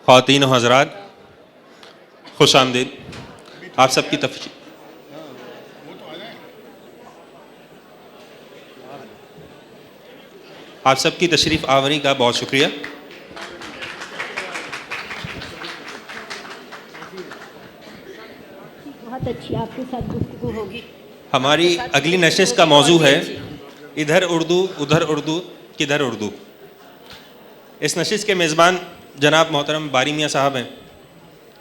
ख़वातीन व हज़रात, खुश आमदीद। आप सबकी तशरीफ़ आवरी का बहुत शुक्रिया। बहुत अच्छी आपके साथ गुफ्तगू होगी। हमारी अगली नशिस्त का मौजू है इधर उर्दू उधर उर्दू किधर उर्दू। इस नशिस्त के मेज़बान जनाब मोहतरम बारी मियाँ साहब हैं।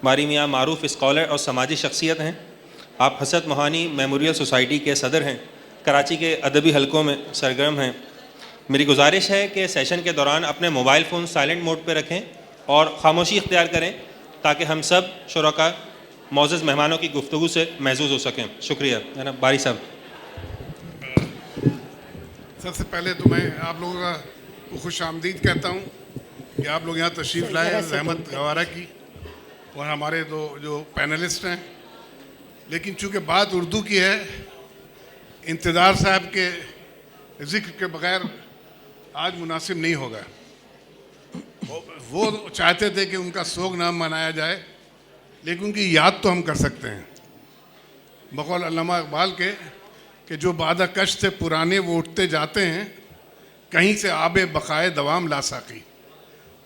बारी मियाँ मारूफ स्कॉलर और समाजी शख्सियत हैं। आप हसरत मोहानी मेमोरियल सोसाइटी के सदर हैं। कराची के अदबी हलकों में सरगर्म हैं। मेरी गुजारिश है कि सेशन के दौरान अपने मोबाइल फ़ोन साइलेंट मोड पर रखें और ख़ामोशी इख्तियार करें ताकि हम सब शुरका मौजूद मेहमानों की गुफ्तगू से महजूज हो सकें। शुक्रिया जनाब बारी साहब। सबसे पहले तो मैं आप लोगों का खुश आमदीद कहता हूँ कि आप लोग यहाँ तशरीफ़ लाए, रहमत गवारा की, और हमारे दो जो पैनलिस्ट हैं। लेकिन चूँकि बात उर्दू की है, इंतज़ार साहब के ज़िक्र के बग़ैर आज मुनासिब नहीं होगा। वो चाहते थे कि उनका सोग नाम मनाया जाए, लेकिन उनकी याद तो हम कर सकते हैं। बक़ौल अल्लामा इक़बाल के कि जो बादा कश थे पुराने वो उठते जाते हैं, कहीं से आबे बक़ाए दवाम ला साकी।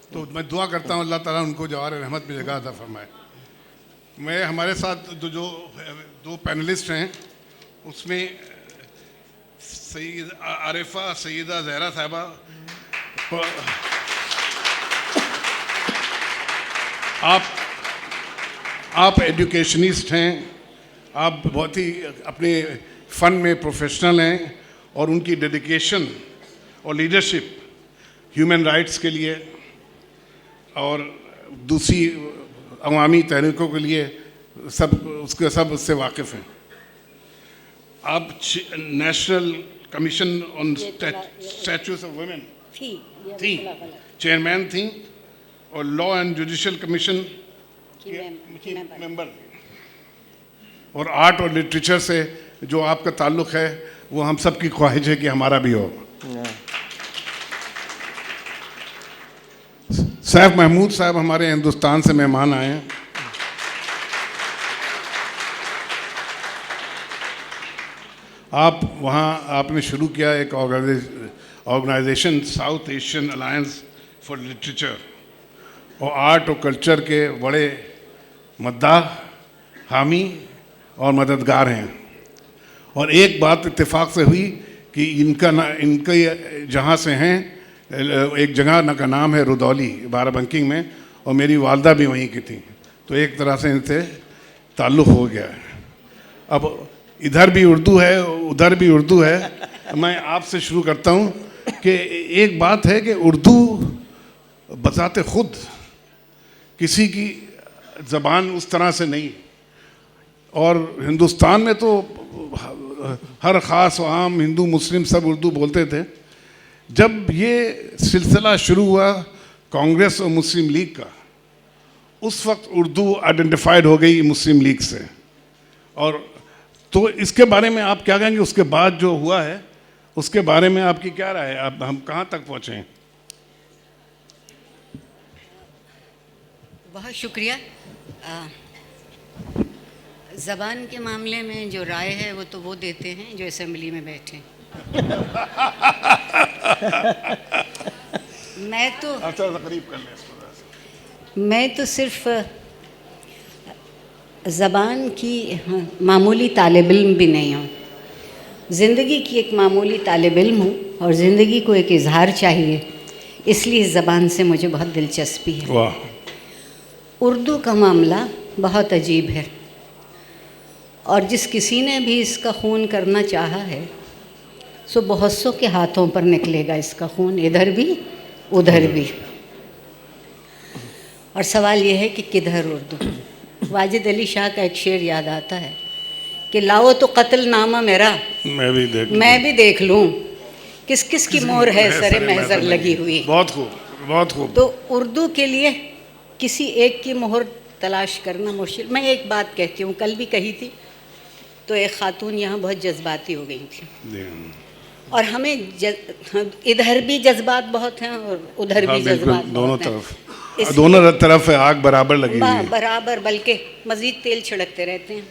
तो मैं दुआ करता हूँ अल्लाह ताला उनको जवार रहमत में जगह अता फरमाए। मैं हमारे साथ जो दो पैनलिस्ट हैं उसमें सैयद आरिफा सैयदा ज़हरा साहिबा, आप एजुकेशनिस्ट हैं, आप बहुत ही अपने फ़न में प्रोफेशनल हैं और उनकी डेडिकेशन और लीडरशिप ह्यूमन राइट्स के लिए और दूसरी अवामी तहरीकों के लिए सब उससे वाकिफ़ हैं। आप national commission on statutes of women थी, चेयरमैन थी, और लॉ एंड जुडिशल कमीशन की मेंबर, और आर्ट और लिटरेचर से जो आपका ताल्लुक़ है वो हम सब की ख्वाहिश है कि हमारा भी हो। सैफ महमूद साहब हमारे हिंदुस्तान से मेहमान आए हैं। आप वहाँ आपने शुरू किया एक organisation South Asian Alliance for Literature, और आर्ट और कल्चर के बड़े मद्दाह, हामी और मददगार हैं। और एक बात इत्तेफाक से हुई कि इनके जहाँ से हैं, एक जगह का नाम है रुदौली बाराबंकी में, और मेरी वालदा भी वहीं की थी, तो एक तरह से इनसे ताल्लुक़ हो गया है। अब इधर भी उर्दू है उधर भी उर्दू है। मैं आपसे शुरू करता हूँ कि एक बात है कि उर्दू बज़ाते ख़ुद किसी की ज़बान उस तरह से नहीं, और हिंदुस्तान में तो हर ख़ास व आम हिंदू मुस्लिम सब उर्दू बोलते थे। जब ये सिलसिला शुरू हुआ कांग्रेस और मुस्लिम लीग का, उस वक्त उर्दू आइडेंटिफाइड हो गई मुस्लिम लीग से। और तो इसके बारे में आप क्या कहेंगे? उसके बाद जो हुआ है उसके बारे में आपकी क्या राय है? आप हम कहाँ तक पहुँचे हैं? बहुत शुक्रिया। ज़बान के मामले में जो राय है वो तो वो देते हैं जो असेंबली में बैठे। मैं तो सिर्फ ज़बान की मामूली तालिब इल्म भी नहीं हूँ, ज़िंदगी की एक मामूली तालिब इल्म हूँ, और ज़िंदगी को एक इजहार चाहिए, इसलिए इस ज़बान से मुझे बहुत दिलचस्पी है। वाह। उर्दू का मामला बहुत अजीब है, और जिस किसी ने भी इसका खून करना चाहा है सो बहुत सौ के हाथों पर निकलेगा इसका खून, इधर भी उधर भी। और सवाल यह है कि किधर उर्दू। वाजिद अली शाह का एक शेर याद आता है कि लाओ तो कत्ल नामा मेरा, मैं भी देख लूँ किस किस की मोहर है सरे महजर लगी हुई। बहुत खूब, बहुत खूब। तो उर्दू के लिए किसी एक की मोहर तलाश करना मुश्किल। मैं एक बात कहती हूँ, कल भी कही थी, तो एक खातून यहाँ बहुत जज्बाती हो गई थी, और हमें इधर भी जज्बात बहुत हैं और उधर भी जज्बात दोनों बहुत हैं। तरफ। दोनों तरफ आग बराबर लगी हुई है। बराबर, बल्कि मज़ीद तेल छिड़कते रहते हैं।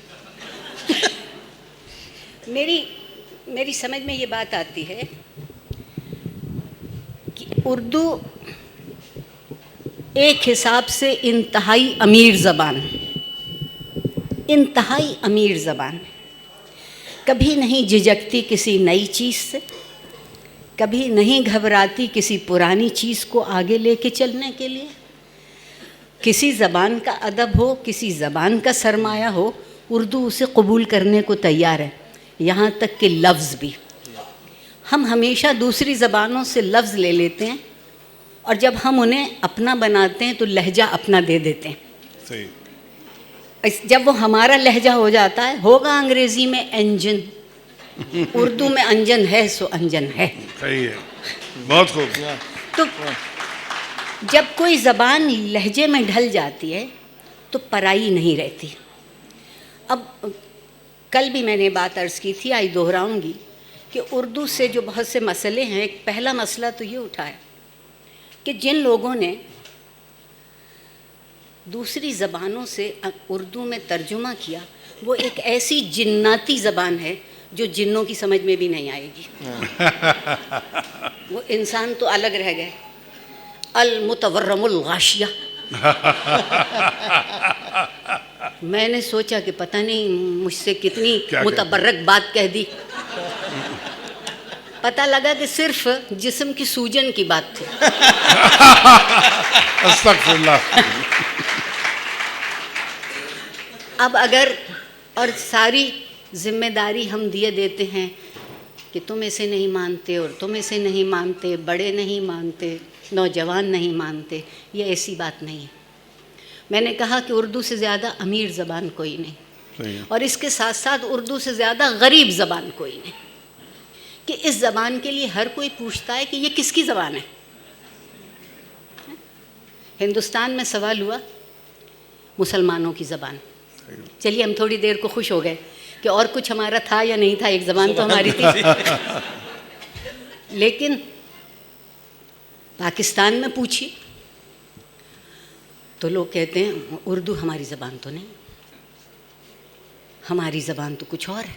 मेरी समझ में ये बात आती है कि उर्दू एक हिसाब से इंतहाई अमीर ज़बान, इंतहाई अमीर ज़बान, कभी नहीं झिझकती किसी नई चीज़ से, कभी नहीं घबराती किसी पुरानी चीज़ को आगे लेके चलने के लिए। किसी ज़बान का अदब हो, किसी ज़बान का सरमाया हो, उर्दू उसे कबूल करने को तैयार है, यहाँ तक कि लफ्ज़ भी। हम हमेशा दूसरी ज़बानों से लफ्ज़ ले लेते हैं और जब हम उन्हें अपना बनाते हैं तो लहजा अपना दे देते हैं। सही। जब वो हमारा लहजा हो जाता है, होगा अंग्रेज़ी में इंजन, उर्दू में अंजन है सो अंजन है। सही है, बहुत खूब। तो जब कोई ज़बान लहजे में ढल जाती है तो पराई नहीं रहती। अब कल भी मैंने बात अर्ज़ की थी, आज दोहराऊंगी कि उर्दू से जो बहुत से मसले हैं, एक पहला मसला तो ये उठा है कि जिन लोगों ने दूसरी ज़बानों से उर्दू में तर्जुमा किया, वो एक ऐसी जिन्नाती ज़बान है जो जिन्नों की समझ में भी नहीं आएगी। वो इंसान तो अलग रह गए। अल मुतवर्रमुल गाशिया। मैंने सोचा कि पता नहीं मुझसे कितनी मुतबर्रक बात कह दी। पता लगा कि सिर्फ जिस्म की सूजन की बात थी। अस्तगफिरुल्लाह। अब अगर और सारी जिम्मेदारी हम दिए देते हैं कि तुम इसे नहीं मानते और तुम इसे नहीं मानते, बड़े नहीं मानते, नौजवान नहीं मानते, ये ऐसी बात नहीं है। मैंने कहा कि उर्दू से ज़्यादा अमीर ज़बान कोई नहीं, और इसके साथ साथ उर्दू से ज़्यादा गरीब ज़बान कोई नहीं। कि इस ज़बान के लिए हर कोई पूछता है कि ये किसकी ज़बान है। हिंदुस्तान में सवाल हुआ मुसलमानों की ज़बान। चलिए हम थोड़ी देर को खुश हो गए कि और कुछ हमारा था या नहीं था, एक ज़बान तो हमारी थी। लेकिन पाकिस्तान में पूछिए तो लोग कहते हैं उर्दू हमारी ज़बान तो नहीं, हमारी ज़बान तो कुछ और है।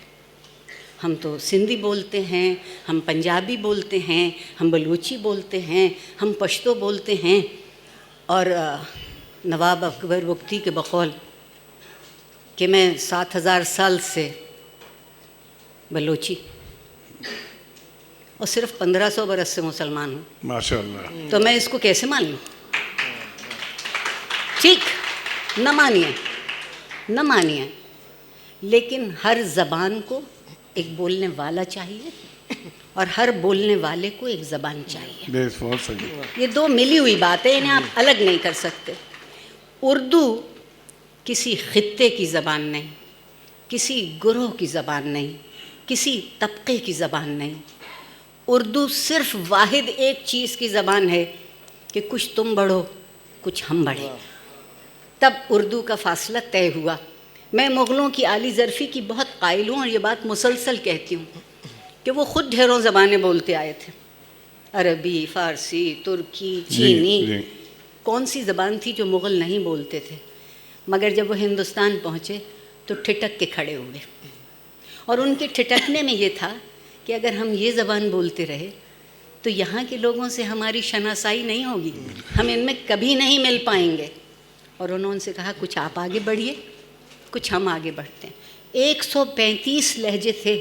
हम तो सिंधी बोलते हैं, हम पंजाबी बोलते हैं, हम बलूची बोलते हैं, हम पश्तो बोलते हैं। और नवाब अकबर बुख्ती के बकौल कि मैं 7000 साल से बलोची और सिर्फ 1500 बरस से मुसलमान हूँ, माशाअल्लाह। तो मैं इसको कैसे मान लूँ? ठीक, न मानिए, न मानिए, लेकिन हर ज़बान को एक बोलने वाला चाहिए और हर बोलने वाले को एक ज़बान चाहिए। बहुत सही। ये दो मिली हुई बातें, इन्हें आप अलग नहीं कर सकते। उर्दू किसी खित्ते की ज़बान नहीं, किसी गुरोह की ज़बान नहीं, किसी तबके की ज़बान नहीं। उर्दू सिर्फ वाहिद एक चीज़ की ज़बान है कि कुछ तुम बढ़ो, कुछ हम बढ़े। तब उर्दू का फ़ासला तय हुआ। मैं मुग़लों की आली ज़रफ़ी की बहुत कायल हूँ और ये बात मुसलसल कहती हूँ कि वो ख़ुद ढेरों ज़बानें बोलते आए थे, अरबी, फ़ारसी, तुर्की, चीनी। कौन सी ज़बान थी जो मुग़ल नहीं बोलते थे? मगर जब वो हिंदुस्तान पहुँचे तो ठिठक के खड़े हुए, और उनके ठिठकने में ये था कि अगर हम ये ज़बान बोलते रहे तो यहाँ के लोगों से हमारी शनासाई नहीं होगी, हम इनमें कभी नहीं मिल पाएंगे। और उन्होंने उनसे कहा कुछ आप आगे बढ़िए, कुछ हम आगे बढ़ते हैं। 135 लहजे थे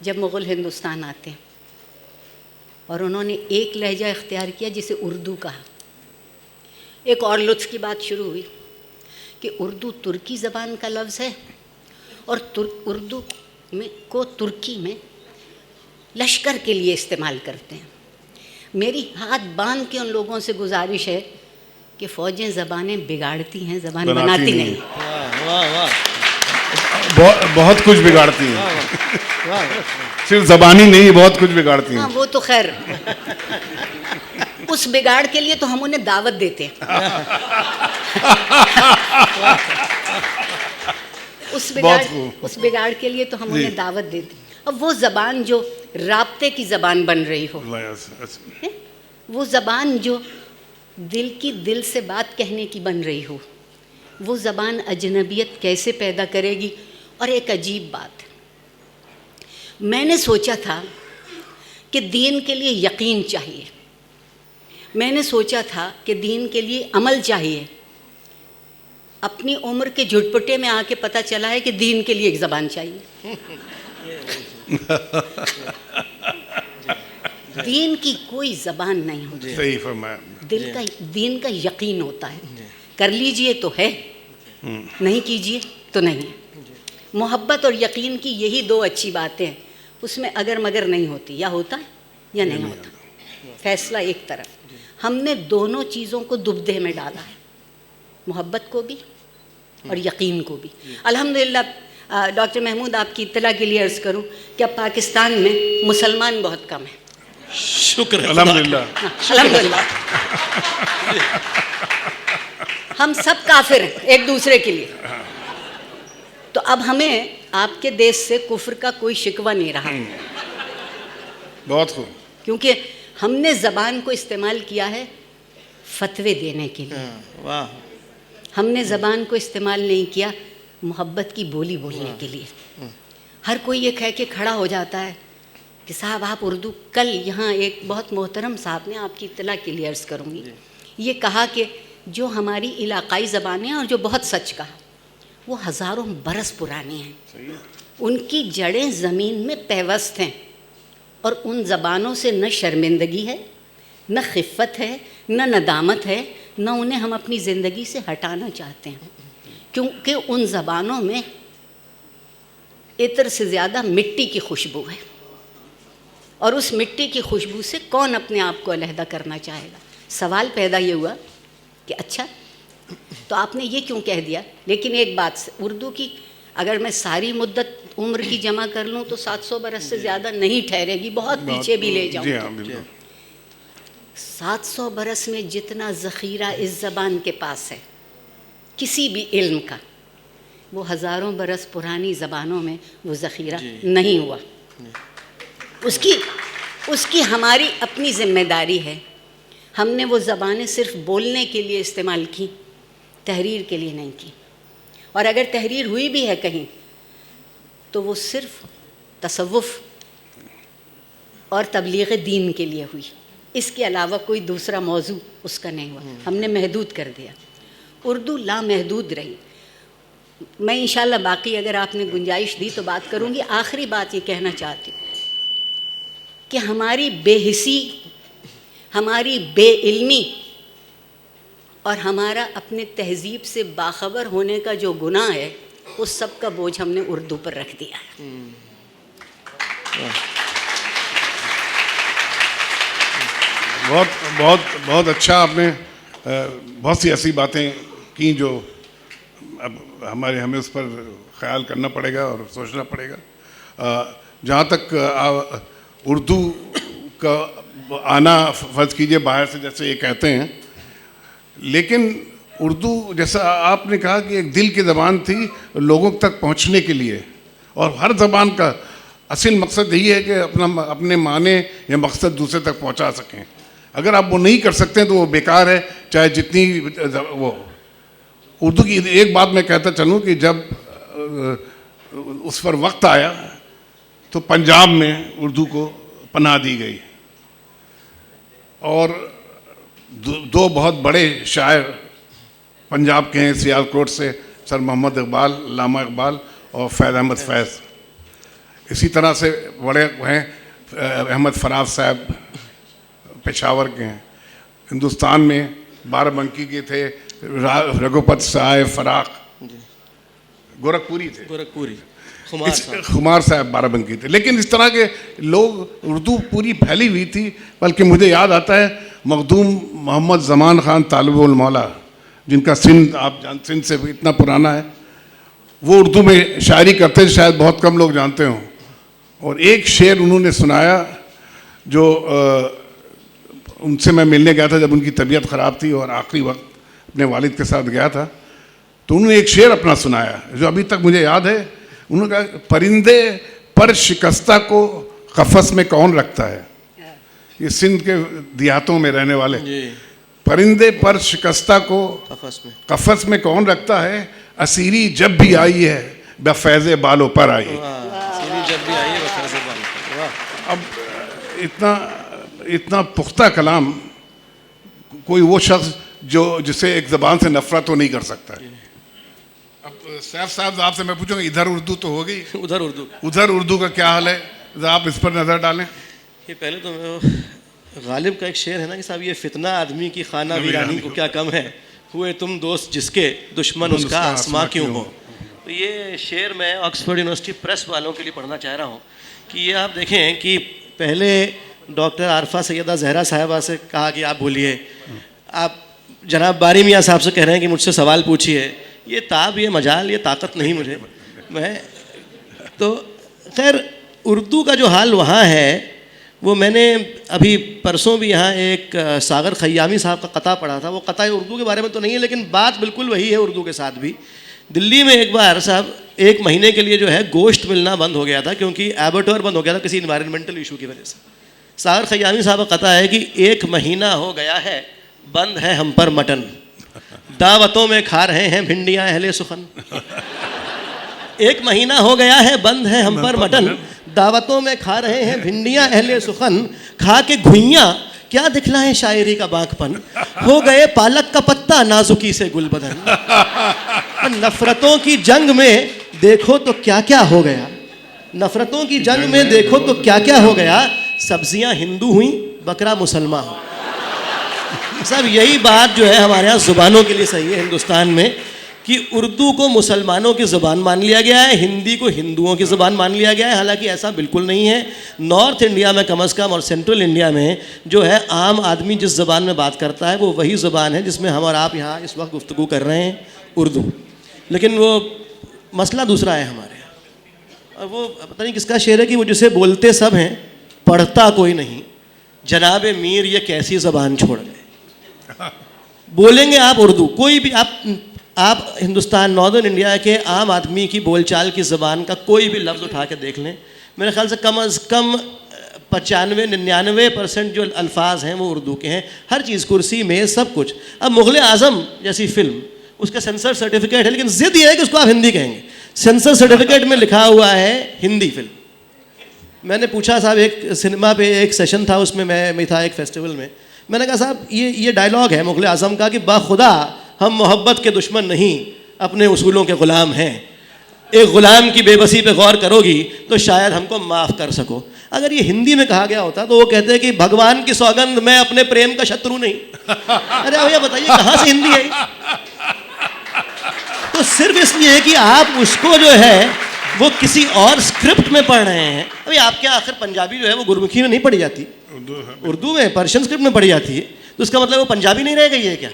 जब मुग़ल हिंदुस्तान आते हैं, और उन्होंने एक लहजा इख्तियार किया जिसे उर्दू कहा। एक और लुत्फ़ की बात शुरू हुई कि उर्दू तुर्की ज़बान का लफ्ज़ है, और उर्दू में को तुर्की में लश्कर के लिए इस्तेमाल करते हैं। मेरी हाथ बांध के उन लोगों से गुजारिश है कि फ़ौजें ज़बानें बिगाड़ती हैं, ज़बान बनाती नहीं। बहुत कुछ बिगाड़ती हैं, सिर्फ ज़बानी नहीं, बहुत कुछ बिगाड़ती हैं। हाँ, वो तो खैर उस बिगाड़ के लिए तो हम उन्हें दावत देते हैं। उस बिगाड़ के लिए तो हम उन्हें दावत देते हैं। अब वो ज़बान जो राब्ते की ज़बान बन रही हो, वो ज़बान जो दिल की दिल से बात कहने की बन रही हो, वो ज़बान अजनबियत कैसे पैदा करेगी। और एक अजीब बात, मैंने सोचा था कि दीन के लिए यकीन चाहिए, मैंने सोचा था कि दीन के लिए अमल चाहिए। अपनी उम्र के झुटपुटे में आके पता चला है कि दीन के लिए एक ज़बान चाहिए। दीन की कोई ज़बान नहीं होती, सही फरमाया। दीन का यकीन होता है। कर लीजिए तो है, नहीं कीजिए तो नहीं है। मोहब्बत और यकीन की यही दो अच्छी बातें हैं, उसमें अगर मगर नहीं होती, या होता है या नहीं होता, फैसला एक तरफ। हमने दोनों चीज़ों को दुबदे में डाला है, मोहब्बत को भी और यकीन को भी। अल्हम्दुलिल्लाह डॉक्टर महमूद, आपकी इत्तला के लिए अर्ज़ करूं कि अब पाकिस्तान में मुसलमान बहुत कम है। शुक्र है अल्हम्दुलिल्लाह। अल्हम्दुलिल्लाह। हम सब काफिर हैं एक दूसरे के लिए। तो अब हमें आपके देश से कुफ्र का कोई शिकवा नहीं रहा, बहुत खूब। क्योंकि हमने ज़बान को इस्तेमाल किया है फतवे देने के लिए। वाह, हमने ज़बान को इस्तेमाल नहीं किया मोहब्बत की बोली बोलने के लिए। हर कोई ये कह के खड़ा हो जाता है कि साहब आप उर्दू, कल यहाँ एक बहुत मोहतरम साहब ने, आपकी इत्तला के लिए अर्ज़ करूँगी, ये कहा कि जो हमारी इलाक़ाई ज़बानें और जो बहुत सच कहा, वो हज़ारों बरस पुरानी हैं, उनकी जड़ें ज़मीन में पैवस्त हैं, और उन ज़बानों से न शर्मिंदगी है, न खिफ़त है, न नदामत है, न उन्हें हम अपनी ज़िंदगी से हटाना चाहते हैं, क्योंकि उन ज़बानों में इत्र से ज़्यादा मिट्टी की खुशबू है, और उस मिट्टी की खुशबू से कौन अपने आप को अलहदा करना चाहेगा। सवाल पैदा ये हुआ कि अच्छा, तो आपने ये क्यों कह दिया। लेकिन एक बात से, उर्दू की अगर मैं सारी मुद्दत उम्र की जमा कर लूँ तो 700 बरस से ज़्यादा नहीं ठहरेगी, बहुत पीछे भी ले जाऊँ। जी हाँ, बिल्कुल। 700 बरस में जितना ज़ख़ीरा इस ज़बान के पास है किसी भी इल्म का, वो हज़ारों बरस पुरानी ज़बानों में वो ज़ख़ीरा नहीं हुआ। उसकी हमारी अपनी ज़िम्मेदारी है। हमने वो ज़बानें सिर्फ़ बोलने के लिए इस्तेमाल की, तहरीर के लिए नहीं की। और अगर तहरीर हुई भी है कहीं, तो वो सिर्फ़ तसव्वुफ़ और तबलीग़ दीन के लिए हुई, इसके अलावा कोई दूसरा मौजू उसका नहीं हुआ। हमने महदूद कर दिया। उर्दू लामहदूद रही। मैं इंशाअल्लाह बाकी अगर आपने गुंजाइश दी तो बात करूँगी। आखिरी बात ये कहना चाहती हूँ कि हमारी बेहिसी, हमारी बेइल्मी और हमारा अपने तहज़ीब से बाखबर होने का जो गुनाह है, उस सब का बोझ हमने उर्दू पर रख दिया है। बहुत बहुत बहुत अच्छा आपने बहुत सी ऐसी बातें की जो अब हमें उस पर ख्याल करना पड़ेगा और सोचना पड़ेगा। जहाँ तक उर्दू का आना, फ़र्ज़ कीजिए बाहर से, जैसे ये कहते हैं, लेकिन उर्दू जैसा आपने कहा कि एक दिल की ज़बान थी लोगों तक पहुँचने के लिए, और हर ज़बान का असल मकसद यही है कि अपने माने या मकसद दूसरे तक पहुँचा सकें। अगर आप वो नहीं कर सकते तो वो बेकार है, चाहे जितनी वो। उर्दू की एक बात मैं कहता चलूँ कि जब उस पर वक्त आया तो पंजाब में उर्दू को पनाह दी गई, और दो बहुत बड़े शायर पंजाब के हैं सियालकोट से, सर मोहम्मद इकबाल, लामा इकबाल और फैज़ अहमद फैज़। इसी तरह से बड़े हैं अहमद फराज साहब, पेशावर के हैं। हिंदुस्तान में बाराबंकी के थे रघुपत साहब फराक, गोरखपुरी थे, गोरखपुरी, खुमार साहब बाराबंकी थे। लेकिन इस तरह के लोग, उर्दू पूरी फैली हुई थी। बल्कि मुझे याद आता है मखदूम मोहम्मद ज़मान ख़ान तालिबुल मौला, जिनका सिंध, आप सिंध से भी इतना पुराना है, वो उर्दू में शायरी करते थे, शायद बहुत कम लोग जानते हों। और एक शेर उन्होंने सुनाया जो उनसे मैं मिलने गया था जब उनकी तबीयत ख़राब थी और आखिरी वक्त अपने वालिद के साथ गया था, तो उन्होंने एक शेर अपना सुनाया जो अभी तक मुझे याद है। उन्होंने कहा, परिंदे पर शिकस्ता को कफस में कौन रखता है। ये सिंध के देहातों में रहने वाले परिंदे पर शिकस्ता को कफस में कफस में कौन रखता है, असीरी जब भी आई है बफैज़े बालों पर आई। सीरी जब भी आई है वो फैज़े बाल। वाह। अब इतना पुख्ता कलाम कोई वो शख्स जिसे एक ज़बान से नफरत तो नहीं कर सकता है। अब सैफ साहब आपसे मैं पूछूंगा, इधर उर्दू तो हो गई, उधर उर्दू का क्या हाल है, ज़रा आप इस पर नज़र डालें। ये पहले तो गालिब का एक शेर है ना कि साहब, ये फितना आदमी की खाना वीरानी को क्या कम है, हुए तुम दोस्त जिसके दुश्मन उसका आसमां क्यों हो। तो ये शेर मैं ऑक्सफोर्ड यूनिवर्सिटी प्रेस वालों के लिए पढ़ना चाह रहा हूँ कि ये आप देखें कि पहले डॉक्टर आरफा सैयदा जहरा साहिबा से कहा कि आप बोलिए, आप जनाब बारी मियाँ साहब से कह रहे हैं कि मुझसे सवाल पूछिए। ये ताब, ये मजाल, ये ताकत नहीं मुझे। मैं तो खैर उर्दू का जो हाल वहाँ है वो मैंने अभी परसों भी यहाँ एक सागर खयामी साहब का कता पढ़ा था। वो कता उर्दू के बारे में तो नहीं है लेकिन बात बिल्कुल वही है उर्दू के साथ भी। दिल्ली में एक बार साहब 1 महीने के लिए जो है गोश्त मिलना बंद हो गया था क्योंकि एबर्टोर बंद हो गया था किसी इन्वायरमेंटल इशू की वजह से। सागर खयामी साहब का कता है कि 1 महीना हो गया है बंद है हम पर मटन, दावतों में खा रहे हैं भिंडियाँ अहले सुखन। 1 महीना हो गया है बंद है हम पर मटन, दावतों में खा रहे हैं भिंडियाँ अहले सुखन, खा के घुइयाँ क्या दिखलाएं शायरी का बाकपन, हो गए पालक का पत्ता नाजुकी से गुलबदन। नफरतों की जंग में देखो तो क्या क्या हो गया, नफरतों की जंग में देखो तो क्या क्या हो गया, सब्जियां हिंदू हुई बकरा मुसलमान हो। साहब यही बात जो है हमारे यहाँ ज़ुबानों के लिए सही है हिंदुस्तान में कि उर्दू को मुसलमानों की ज़ुबान मान लिया गया है, हिंदी को हिंदुओं की ज़ुबान मान लिया गया है। हालांकि ऐसा बिल्कुल नहीं है। नॉर्थ इंडिया में कम अज़ कम और सेंट्रल इंडिया में जो है आम आदमी जिस ज़ुबान में बात करता है वो वही ज़ुबान है जिसमें हम और आप यहाँ इस वक्त गुफ्तगू कर रहे हैं, उर्दू। लेकिन वो मसला दूसरा है हमारे यहाँ। और वो पता नहीं किसका शेर है कि वो जिसे बोलते सब हैं पढ़ता कोई नहीं, जनाब मीर ये कैसी ज़बान छोड़ गए। बोलेंगे आप उर्दू, कोई भी आप हिंदुस्तान नॉर्दर्न इंडिया के आम आदमी की बोलचाल की ज़बान का कोई भी लफ्ज़ उठा के देख लें, मेरे ख्याल से कम अज़ कम 95-99% जो अल्फाज हैं वो उर्दू के हैं। हर चीज़, कुर्सी में सब कुछ। अब मुग़ल आज़म जैसी फ़िल्म, उसका सेंसर सर्टिफिकेट है लेकिन ज़िद ये है कि उसको आप हिंदी कहेंगे। सेंसर सर्टिफिकेट में लिखा हुआ है हिंदी फिल्म। मैंने पूछा साहब, एक सिनेमा पे एक सेशन था, उसमें मैं था एक फेस्टिवल में। मैंने कहा साहब ये डायलॉग है मुग़ल आज़म का कि बाखुदा हम मोहब्बत के दुश्मन नहीं, अपने उसूलों के ग़ुलाम हैं। एक ग़ुलाम की बेबसी पे गौर करोगी तो शायद हमको माफ़ कर सको। अगर ये हिंदी में कहा गया होता तो वो कहते हैं कि भगवान की सौगंध मैं अपने प्रेम का शत्रु नहीं। अरे भैया बताइए कहाँ से हिंदी है? तो सिर्फ इसलिए कि आप उसको जो है वो किसी और स्क्रिप्ट में पढ़ रहे हैं। अभी आपके यहाँ आखिर पंजाबी जो है वो गुरमुखी में नहीं पढ़ी जाती, उर्दू में पर्शियन स्क्रिप्ट में पढ़ी जाती है, तो उसका मतलब वो पंजाबी नहीं रह गई है क्या?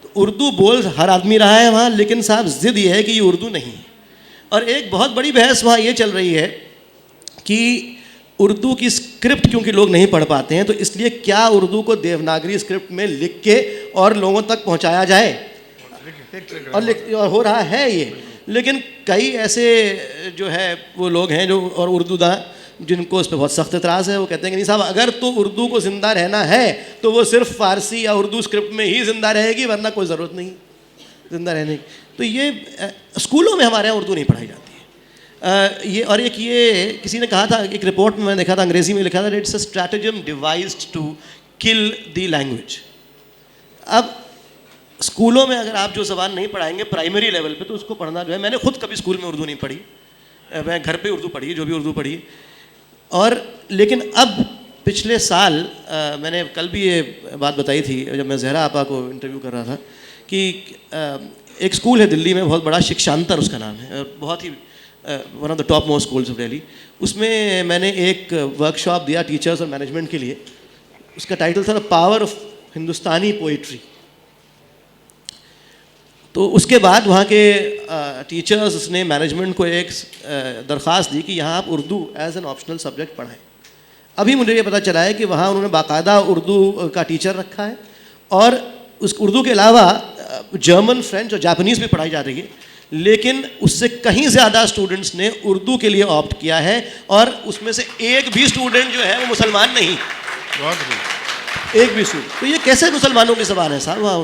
तो उर्दू बोल हर आदमी रहा है वहाँ, लेकिन साहब ज़िद ये है कि ये उर्दू नहीं है। और एक बहुत बड़ी बहस वहाँ ये चल रही है कि उर्दू की स्क्रिप्ट क्योंकि लोग नहीं पढ़ पाते हैं, तो इसलिए क्या उर्दू को देवनागरी स्क्रिप्ट में लिख के और लोगों तक पहुँचाया जाए, और हो रहा है ये। लेकिन कई ऐसे जो है वो लोग हैं जो और उर्दूदां जिनको उस पर बहुत सख्त एतराज़ है। वो कहते हैं कि नहीं साहब, अगर तो उर्दू को ज़िंदा रहना है तो वो सिर्फ फ़ारसी या उर्दू स्क्रिप्ट में ही ज़िंदा रहेगी, वरना कोई ज़रूरत नहीं ज़िंदा रहने की। तो ये स्कूलों में हमारे यहाँ उर्दू नहीं पढ़ाई जाती है। ये और एक ये किसी ने कहा था, एक रिपोर्ट में मैंने देखा था, अंग्रेज़ी में लिखा था, it's a stratagem devised to kill the language. अब स्कूलों में अगर आप जो ज़बान नहीं पढ़ाएंगे प्राइमरी लेवल पे, तो उसको पढ़ना जो है, मैंने खुद कभी स्कूल में उर्दू नहीं पढ़ी, मैं घर पे उर्दू पढ़ी, जो भी उर्दू पढ़ी। और लेकिन अब पिछले साल मैंने कल भी ये बात बताई थी जब मैं जहरा आपा को इंटरव्यू कर रहा था कि एक स्कूल है दिल्ली में, बहुत बड़ा, शिक्षांतर उसका नाम है, बहुत ही one of the top most schools of Delhi. उसमें मैंने एक वर्कशॉप दिया टीचर्स और मैनेजमेंट के लिए। उसका टाइटल था the power of Hindustani poetry. तो उसके बाद वहाँ के टीचर्स ने मैनेजमेंट को एक दरख्वास्त दी कि यहाँ आप Urdu as an optional subject पढ़ाएं। अभी मुझे ये पता चला है कि वहाँ उन्होंने बाकायदा उर्दू का टीचर रखा है और उस उर्दू के अलावा जर्मन, फ्रेंच और जापानीज़ भी पढ़ाई जा रही है। लेकिन उससे कहीं ज़्यादा स्टूडेंट्स ने उर्दू के लिए ऑप्ट किया है और उसमें से एक भी स्टूडेंट जो है वो मुसलमान नहीं। एक भी सूर। तो ये कैसे मुसलमानों की ज़बान है साहब? वाह।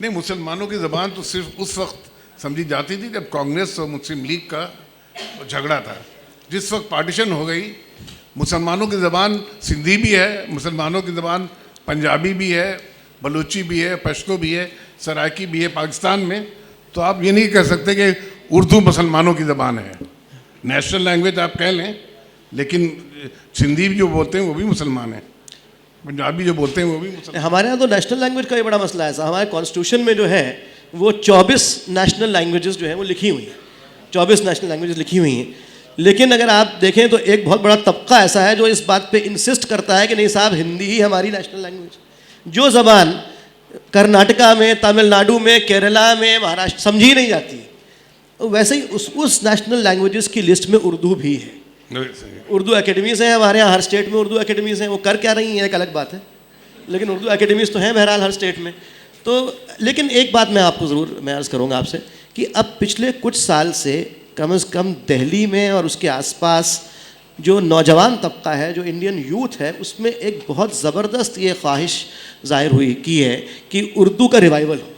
नहीं, मुसलमानों की ज़बान तो सिर्फ उस वक्त समझी जाती थी जब कांग्रेस और मुस्लिम लीग का झगड़ा था। जिस वक्त पार्टीशन हो गई, मुसलमानों की ज़बान सिंधी भी है, मुसलमानों की ज़बान पंजाबी भी है, बलूची भी है, पश्तो भी है, सराइकी भी है पाकिस्तान में। तो आप ये नहीं कह सकते कि उर्दू मुसलमानों की ज़बान है। नेशनल लैंग्वेज आप कह लें, लेकिन सिंधी जो बोलते हैं वो भी मुसलमान हैं, पंजाबी जो बोलते हैं वो भी मुसलमान। हमारे यहाँ तो नेशनल लैंग्वेज का ही बड़ा मसला है साहब। हमारे कॉन्स्टिट्यूशन में जो है वो 24 नेशनल लैंग्वेजेस जो हैं वो लिखी हुई हैं, 24 नेशनल लैंग्वेजेस लिखी हुई हैं। लेकिन अगर आप देखें तो एक बहुत बड़ा तबका ऐसा है जो इस बात पे इंसिस्ट करता है कि नहीं साहब, हिंदी ही हमारी नेशनल लैंग्वेज। जो ज़बान कर्नाटका में, तमिलनाडु में, केरला में, महाराष्ट्र समझी नहीं जाती है, वैसे ही उस नेशनल लैंग्वेजेस की लिस्ट में उर्दू भी है। उर्दू एकेडमीज़ हैं हमारे यहाँ, हर स्टेट में उर्दू एकेडमीज़ हैं। वो कर क्या रही हैं एक अलग बात है, लेकिन उर्दू एकेडमीज़ तो हैं बहरहाल हर स्टेट में। तो लेकिन एक बात मैं आपको ज़रूर मैं अर्ज़ करूँगा आपसे कि अब पिछले कुछ साल से कम से कम दिल्ली में और उसके आसपास जो नौजवान तबका है, जो इंडियन यूथ है, उसमें एक बहुत ज़बरदस्त ये ख्वाहिश ज़ाहिर हुई की है कि उर्दू का रिवाइवल हो।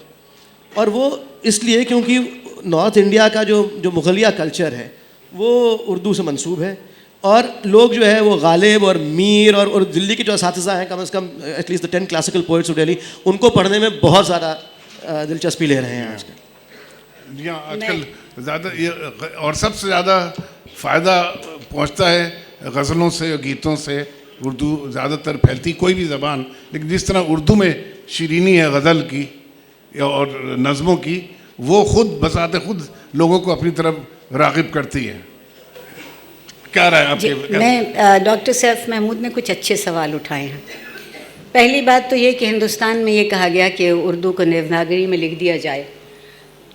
और वो इसलिए क्योंकि नॉर्थ इंडिया का जो मुग़लिया कल्चर है वो उर्दू से मंसूब है, और लोग जो है वो गालिब और मीर और दिल्ली के जो असातिज़ा हैं, कम से कम at least the 10 classical poets of Delhi, उनको पढ़ने में बहुत ज़्यादा दिलचस्पी ले रहे हैं आजकल। जी हाँ, आजकल ज़्यादा ये और सबसे ज़्यादा फ़ायदा पहुंचता है गज़लों से और गीतों से। उर्दू ज़्यादातर फैलती कोई भी ज़बान, लेकिन जिस तरह उर्दू में शीरीनी है गज़ल की और नज़मों की, वो खुद बसाते खुद लोगों को अपनी तरफ राग़िब करती है। क्या रहा है आपके? मैं डॉक्टर सैफ महमूद ने कुछ अच्छे सवाल उठाए हैं। पहली बात तो ये कि हिंदुस्तान में ये कहा गया कि उर्दू को देवनागरी में लिख दिया जाए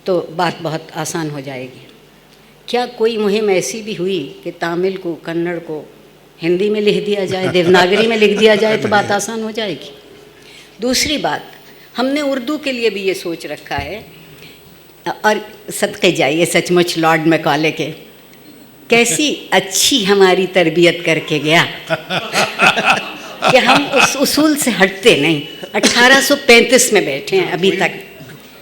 तो बात बहुत आसान हो जाएगी। क्या कोई मुहिम ऐसी भी हुई कि तामिल को, कन्नड़ को हिंदी में लिख दिया जाए, देवनागरी में लिख दिया जाए तो बात आसान हो जाएगी? दूसरी बात, हमने उर्दू के लिए भी ये सोच रखा है, और सदके जाइए सचमुच लॉर्ड मैकॉले के, कैसी अच्छी हमारी तरबियत करके गया कि हम उस उसूल से हटते नहीं। 1835 में बैठे हैं अभी तक।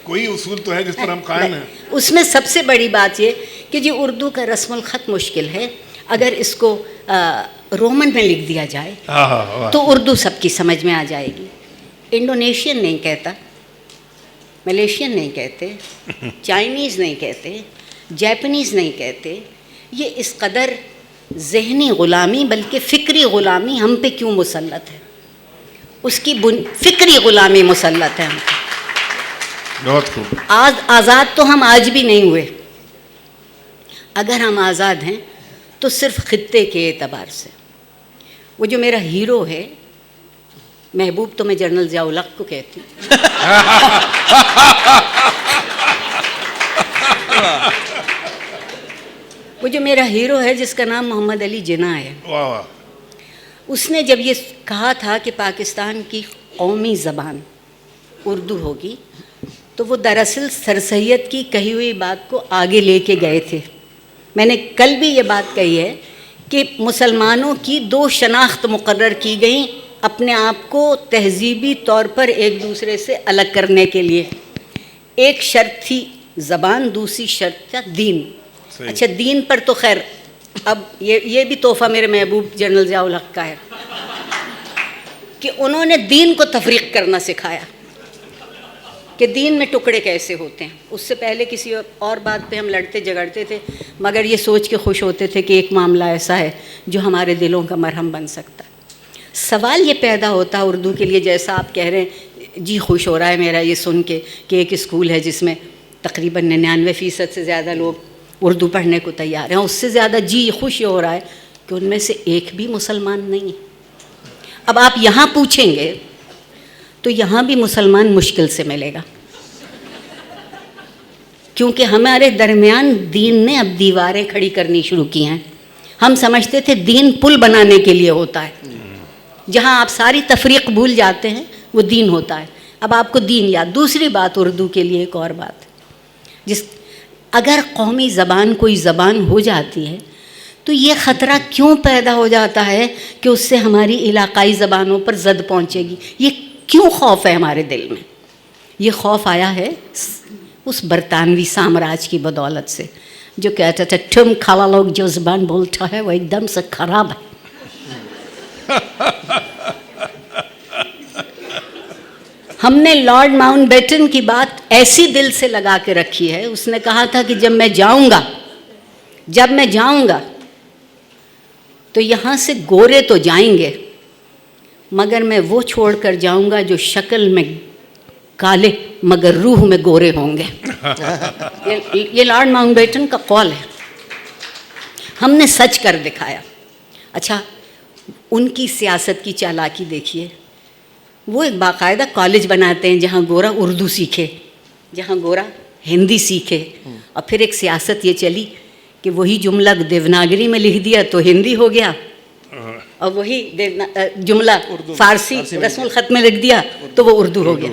कोई उसूल तो है जिस पर हम कायम हैं। उसमें सबसे बड़ी बात ये कि जी उर्दू का रस्मुल ख़त मुश्किल है, अगर इसको रोमन में लिख दिया जाए तो उर्दू सबकी समझ में आ जाएगी। इंडोनेशियन नहीं कहता, मलेशियन नहीं कहते, चाइनीज़ नहीं कहते, जापानीज़ नहीं कहते। ये इस कदर ज़हनी ग़ुलामी बल्कि फ़िक्री ग़ुलामी हम पे क्यों मुसल्लत है? उसकी फ़िक्री ग़ुलामी मुसल्लत है हम पे। बहुत खूब। आज़ाद तो हम आज भी नहीं हुए। अगर हम आज़ाद हैं तो सिर्फ ख़ित्ते के एतबार से। वो जो मेरा हीरो है महबूब, तो मैं जनरल ज़िया-उल हक़ को कहती हूँ। वो जो मेरा हीरो है जिसका नाम मोहम्मद अली जिन्ना है, वाह वाह। उसने जब ये कहा था कि पाकिस्तान की कौमी ज़बान उर्दू होगी, तो वो दरअसल सर सैयद की कही हुई बात को आगे लेके गए थे। मैंने कल भी ये बात कही है कि मुसलमानों की 2 शनाख्त मुकर्रर की गई अपने आप को तहजीबी तौर पर एक दूसरे से अलग करने के लिए। एक शर्त थी ज़बान, दूसरी शर्त था दीन। अच्छा, दीन पर तो खैर अब ये भी तोहफ़ा मेरे महबूब जनरल ज़िया-उल हक़ का है कि उन्होंने दीन को तफरीक़ करना सिखाया कि दीन में टुकड़े कैसे होते हैं। उससे पहले किसी और बात पे हम लड़ते झगड़ते थे, मगर ये सोच के खुश होते थे कि एक मामला ऐसा है जो हमारे दिलों का मरहम बन सकता है। सवाल ये पैदा होता है उर्दू के लिए, जैसा आप कह रहे हैं, जी खुश हो रहा है मेरा ये सुन के कि एक स्कूल है जिसमें तकरीबन 99% से ज़्यादा लोग उर्दू पढ़ने को तैयार हैं। उससे ज़्यादा जी खुश हो रहा है कि उनमें से एक भी मुसलमान नहीं है। अब आप यहाँ पूछेंगे तो यहाँ भी मुसलमान मुश्किल से मिलेगा, क्योंकि हमारे दरमियान दीन ने अब दीवारें खड़ी करनी शुरू की हैं। हम समझते थे दीन पुल बनाने के लिए होता है, जहाँ आप सारी तफरीक भूल जाते हैं वो दीन होता है। अब आपको दीन याद। दूसरी बात उर्दू के लिए एक और बात, अगर कौमी ज़बान कोई ज़बान हो जाती है तो ये ख़तरा क्यों पैदा हो जाता है कि उससे हमारी इलाकाई ज़बानों पर जद पहुँचेगी? ये क्यों खौफ है हमारे दिल में? ये खौफ आया है उस बरतानवी साम्राज्य की बदौलत से, जो कहता था तुम खाला लोग जो ज़बान बोलता है वो एकदम से ख़राब है। हमने लॉर्ड माउंटबेटन की बात ऐसी दिल से लगा के रखी है। उसने कहा था कि जब मैं जाऊंगा तो यहाँ से गोरे तो जाएंगे, मगर मैं वो छोड़ कर जाऊंगा जो शक्ल में काले मगर रूह में गोरे होंगे। ये लॉर्ड माउंटबेटन का कॉल है। हमने सच कर दिखाया। अच्छा, उनकी सियासत की चालाकी देखिए। वो एक बाकायदा कॉलेज बनाते हैं जहाँ गोरा उर्दू सीखे, जहाँ गोरा हिंदी सीखे, और फिर एक सियासत ये चली कि वही जुमला देवनागरी में लिख दिया तो हिंदी हो गया, और वही जुमला फारसी रस्मुल ख़त में लिख दिया तो वो उर्दू हो गया।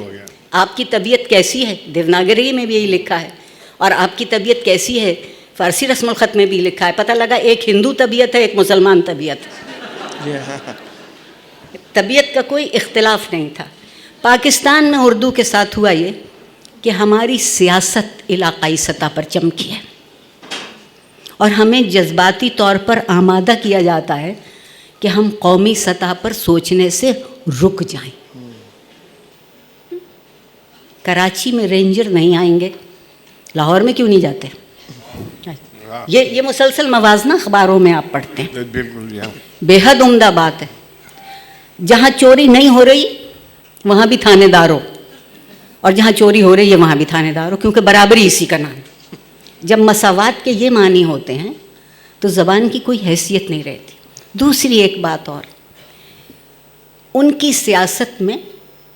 आपकी तबीयत कैसी है? देवनागरी में भी यही लिखा है, और आपकी तबीयत कैसी है? फारसी रस्मुल ख़त में भी लिखा है। पता लगा एक हिंदू तबीयत है, एक मुसलमान तबीयत है। तबीयत का कोई इख्तिलाफ नहीं था। पाकिस्तान में उर्दू के साथ हुआ ये कि हमारी सियासत इलाकाई सतह पर चमकी है, और हमें जज्बाती तौर पर आमादा किया जाता है कि हम कौमी सतह पर सोचने से रुक जाएं। कराची में रेंजर नहीं आएंगे, लाहौर में क्यों नहीं जाते? ये मुसलसल मवाजना अखबारों में आप पढ़ते हैं। बिल्कुल, बेहद उम्दा बात है। जहाँ चोरी नहीं हो रही वहाँ भी थानेदार हो, और जहाँ चोरी हो रही है वहाँ भी थानेदार हो, क्योंकि बराबरी इसी का नाम। जब मसावात के ये मानी होते हैं तो ज़बान की कोई हैसियत नहीं रहती। दूसरी एक बात और, उनकी सियासत में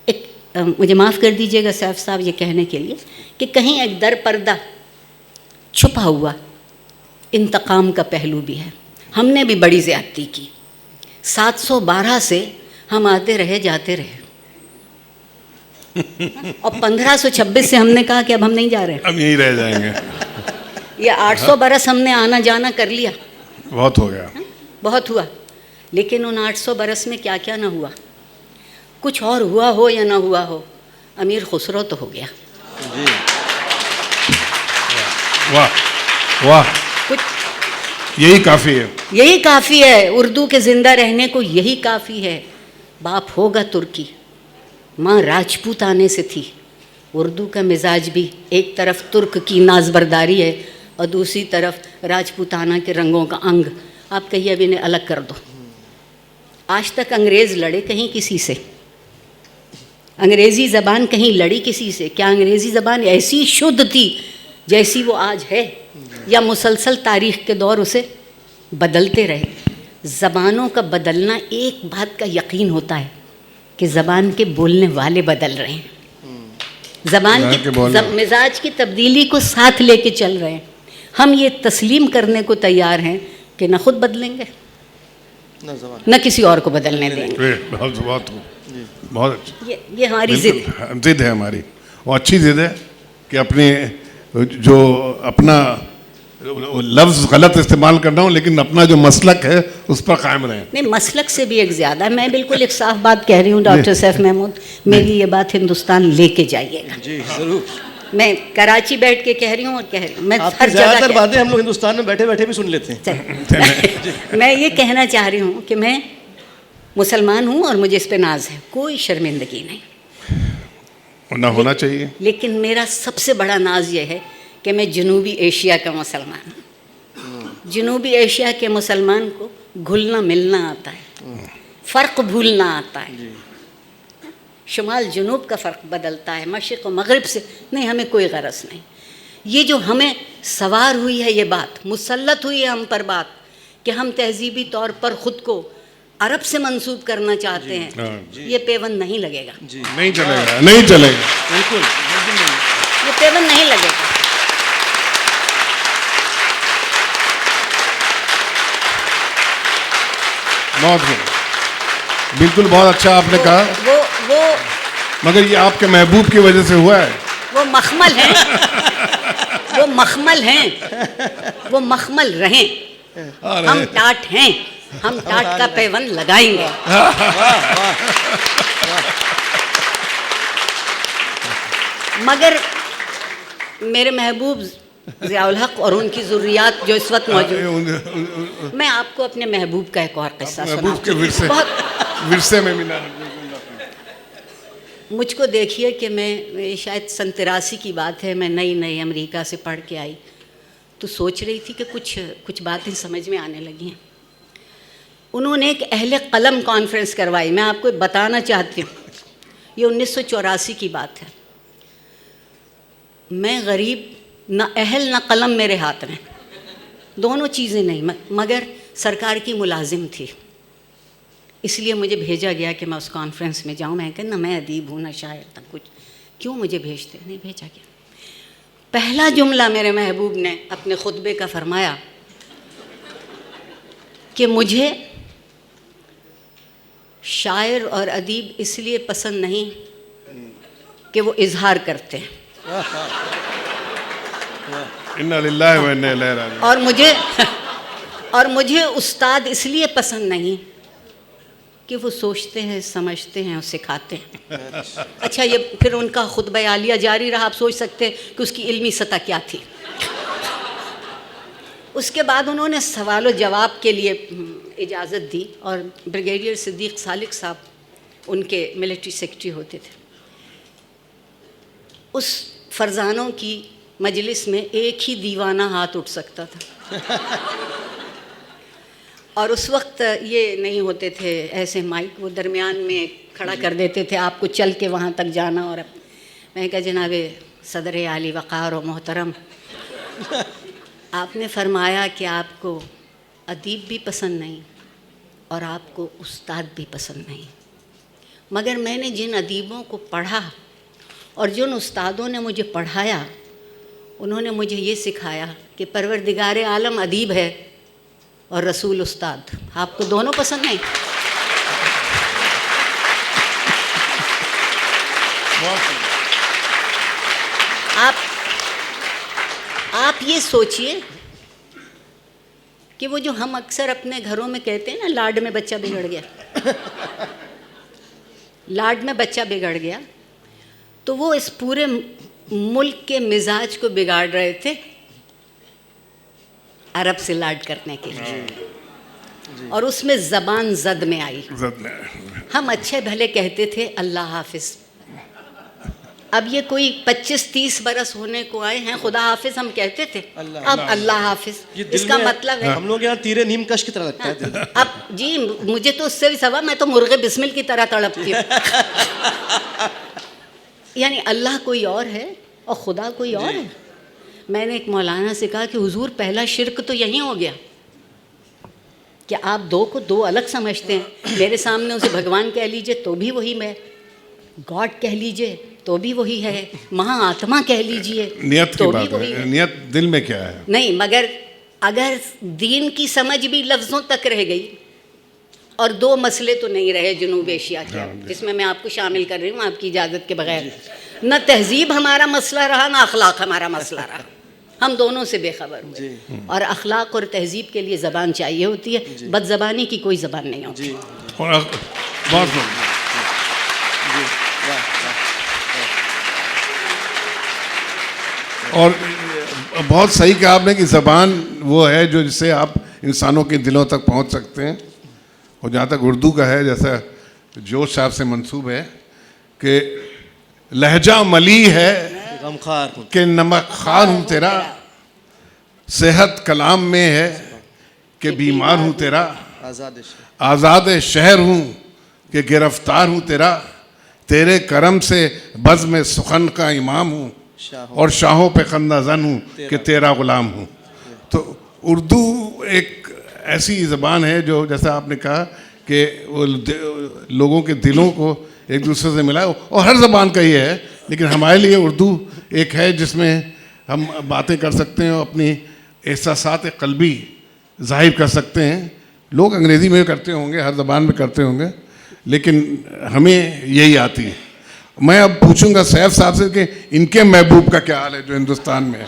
एक मुझे माफ़ कर दीजिएगा सैफ साहब ये कहने के लिए कि कहीं एक दर पर्दा छुपा हुआ इंतकाम का पहलू भी है। हमने भी बड़ी ज़्यादती की। 712 से हम आते रहे जाते रहे, और 1526 से हमने कहा कि अब हम नहीं जा रहे, अब यहीं रह जाएंगे। ये 800 बरस हमने आना जाना कर लिया, बहुत हो गया, बहुत हुआ। लेकिन उन 800 बरस में क्या क्या ना हुआ। कुछ और हुआ हो या ना हुआ हो, अमीर खुसरो तो हो गया। वाह वाह, कुछ यही काफ़ी है, यही काफ़ी है। उर्दू के ज़िंदा रहने को यही काफ़ी है। बाप होगा तुर्की, माँ राजपूत आने से थी। उर्दू का मिजाज भी एक तरफ तुर्क की नाजबरदारी है और दूसरी तरफ राजपूताना के रंगों का अंग। आप कहिए अब इन्हें अलग कर दो। आज तक अंग्रेज़ लड़े कहीं किसी से? अंग्रेज़ी ज़बान कहीं लड़ी किसी से? क्या अंग्रेज़ी ज़बान ऐसी शुद्ध थी जैसी वो आज है, या मुसलसल तारीख़ के दौर उसे बदलते रहे? ज़बानों का बदलना एक बात का यकीन होता है कि ज़बान के बोलने वाले बदल रहे हैं, ज़बान की मिजाज की तब्दीली को साथ लेके चल रहे हैं। हम ये तस्लीम करने को तैयार हैं कि न खुद बदलेंगे न किसी और को बदलने देंगे। बहुत अच्छी, ये हमारी जिद है हमारी, और अच्छी जिद है कि अपने जो अपना लफ्ज़ गलत इस्तेमाल कर रहा हूँ, लेकिन अपना जो मसलक है उस पर कायम रहें। नहीं, मसलक से भी एक ज़्यादा है। मैं बिल्कुल एक साफ बात कह रही हूँ डॉक्टर सैफ महमूद, मेरी ये बात हिंदुस्तान लेके जाइएगा। जी ज़रूर। मैं कराची बैठ के कह रही हूँ और कह रही हूँ, मैं हर ज़्यादातर बातें हम लोग हिंदुस्तान में बैठे बैठे भी सुन लेते हैं। मैं ये कहना चाह रही हूँ कि मैं मुसलमान हूँ और मुझे इस पे नाज है, कोई शर्मिंदगी नहीं, ना होना चाहिए। लेकिन मेरा सबसे बड़ा नाज ये है कि मैं जनूबी एशिया का मुसलमान हूँ। जनूबी एशिया के मुसलमान को घुलना मिलना आता है, फ़र्क भूलना आता है। शुमाल जनूब का फ़र्क बदलता है, मशरिक़ और मग़रिब से नहीं, हमें कोई गरज नहीं। ये जो हमें सवार हुई है, ये बात मुसल्लत हुई है हम पर बात कि हम तहजीबी तौर पर ख़ुद को अरब से मंसूब करना चाहते हैं, ये पेवन नहीं लगेगा। नहीं चलेगा, नहीं चलेगा, बिल्कुल ये पेवन नहीं लगेगा। बहुत बिल्कुल, बहुत अच्छा आपने कहा। वो मगर ये आपके महबूब की वजह से हुआ है। वो मखमल हैं, वो मखमल हैं, वो मखमल रहें। हम टाट हैं, हम टाट का पैबंद लगाएंगे। मगर मेरे महबूब ज़ियाउल हक और उनकी ज़ुर्रियात जो इस वक्त मौजूद, मैं आपको अपने महबूब का एक और किस्सा महबूब के सुनाती हूँ। विरसे में मिला। मुझको देखिए कि मैं शायद 83 की बात है, मैं नई नई अमेरिका से पढ़ के आई, तो सोच रही थी कि कुछ बातें समझ में आने लगी हैं। उन्होंने एक अहले कलम कॉन्फ्रेंस करवाई, मैं आपको बताना चाहती हूँ, ये 1984 की बात है। मैं गरीब, न अहल न कलम मेरे हाथ में, दोनों चीज़ें नहीं, मगर सरकार की मुलाजिम थी, इसलिए मुझे भेजा गया कि मैं उस कॉन्फ्रेंस में जाऊं। मैं कहना मैं अदीब हूँ, ना शायर, ना कुछ, क्यों मुझे भेजते? नहीं भेजा गया। पहला जुमला मेरे महबूब ने अपने खुतबे का फरमाया कि मुझे शायर और अदीब इसलिए पसंद नहीं कि वो इजहार करते हैं, इन्ना लिल्लाहि व इन्ना इलैहि राजिऊन। और मुझे उस्ताद इसलिए पसंद नहीं कि वो सोचते हैं, समझते हैं और सिखाते हैं। अच्छा, ये फिर उनका खुतबा आलिया जारी रहा। आप सोच सकते हैं कि उसकी इल्मी सतह क्या थी। उसके बाद उन्होंने सवाल जवाब के लिए इजाज़त दी और ब्रिगेडियर सिद्दीक सालिक साहब उनके मिलिट्री सेक्रेटरी होते थे। उस फरजानों की मजलिस में एक ही दीवाना हाथ उठ सकता था और उस वक्त ये नहीं होते थे ऐसे माइक, वो दरमियान में खड़ा कर देते थे, आपको चल के वहाँ तक जाना। और मैं कहा जनाबे सदर आली वक़ार और मोहतरम, आपने फरमाया कि आपको अदीब भी पसंद नहीं और आपको उस्ताद भी पसंद नहीं, मगर मैंने जिन अदीबों को पढ़ा और जिन उस्तादों ने मुझे पढ़ाया, उन्होंने मुझे ये सिखाया कि परवरदिगार आलम अदीब है और रसूल उस्ताद। आपको दोनों पसंद नहीं? आप ये सोचिए कि वो जो हम अक्सर अपने घरों में कहते हैं ना, लाड में बच्चा बिगड़ गया, लाड में बच्चा बिगड़ गया, तो वो इस पूरे मुल्क के मिजाज को बिगाड़ रहे थे अरब से लाड करने के लिए। और उसमें ज़बान जद में आई। हम अच्छे भले कहते थे अल्लाह हाफिज़, अब ये कोई 25-30 बरस होने को आए हैं, खुदा हाफिज हम कहते थे, अब अल्लाह हाफिज, इसका मतलब है हम लोग यहाँ तीरे नीम कश की तरह लगता है। अब जी मुझे तो उससे भी सवाल, मैं तो मुर्गे बिस्मिल की तरह तड़पती हूँ। यानी अल्लाह कोई और है और खुदा कोई और है। मैंने एक मौलाना से कहा कि हुजूर पहला शिरक तो यहीं हो गया कि आप दो को दो अलग समझते हैं। मेरे सामने उसे भगवान कह लीजिए तो भी वही मैं, गॉड कह लीजिए तो भी वही है, महाआत्मा कह लीजिए नियत तो की भी बात वही है, नियत दिल में क्या है। नहीं, मगर अगर दीन की समझ भी लफ्ज़ों तक रह गई और दो मसले तो नहीं रहे जनूब एशिया के, जिसमें मैं आपको शामिल कर रही हूँ आपकी इजाज़त के बगैर। न तहजीब हमारा मसला रहा, ना अखलाक हमारा मसला रहा, हम दोनों से बेखबर हुए। और अखलाक और तहजीब के लिए ज़बान चाहिए होती है, बदज़बानी की कोई ज़बान नहीं होती। और बहुत सही कहा आपने कि ज़बान वो है जो जिससे आप इंसानों के दिलों तक पहुंच सकते हैं। और जहाँ तक उर्दू का है, जैसा जोश साहब से मंसूब है कि लहजा मली है कि नमक खार हूँ तेरा, सेहत कलाम में है कि बीमार हूँ तेरा, आज़ाद शहर हूँ कि गिरफ्तार हूँ तेरा, तेरे करम से बज़ में सुखन का इमाम हूँ और शाहों पे खंदाजन हूँ कि तेरा ग़ुलाम हूँ। तो उर्दू एक ऐसी ज़बान है जो जैसा आपने कहा कि वो लोगों के दिलों को एक दूसरे से मिलाए, और हर ज़बान का ये है, लेकिन हमारे लिए उर्दू एक है जिसमें हम बातें कर सकते हैं और अपनी एहसासात क़ल्बी ज़ाहिर कर सकते हैं। लोग अंग्रेज़ी में करते होंगे, हर ज़बान में करते होंगे, लेकिन हमें यही आती है। मैं अब पूछूंगा सैफ साहब से कि इनके महबूब का क्या हाल है जो हिंदुस्तान में है।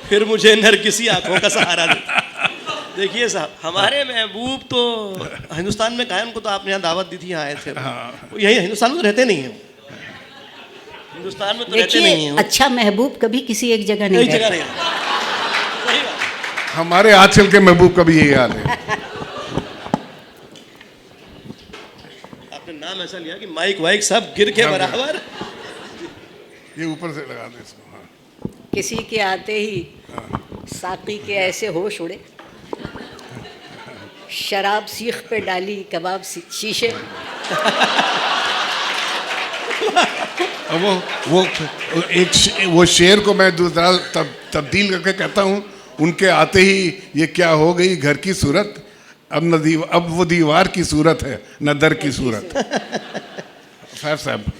फिर मुझे नरगिसी आंखों का सहारा देता। देखिए साहब, हमारे महबूब तो हिंदुस्तान में कहा है, उनको तो आपने यहाँ दावत दी थी, यहाँ आए थे। वो यही हिंदुस्तान में तो रहते नहीं हैं, हिंदुस्तान में तो रहते नहीं देखिए, हैं। अच्छा महबूब कभी किसी एक जगह नहीं एक जगह रहता। नहीं, सही बात। हमारे आजकल के महबूब का भी यही हाल है। आपने नाम ऐसा लिया कि माइक वाइक सब गिर के बराबर। ये ऊपर से लगा दे इसको। हाँ। किसी के आते ही साकी के ऐसे होश उड़े, शराब सीख पे डाली कबाब शीशे। अब वो शेर को मैं दूसरा तब्दील करके कहता हूँ, उनके आते ही ये क्या हो गई घर की सूरत, अब वो दीवार की सूरत है न दर की सूरत। फैज साहब,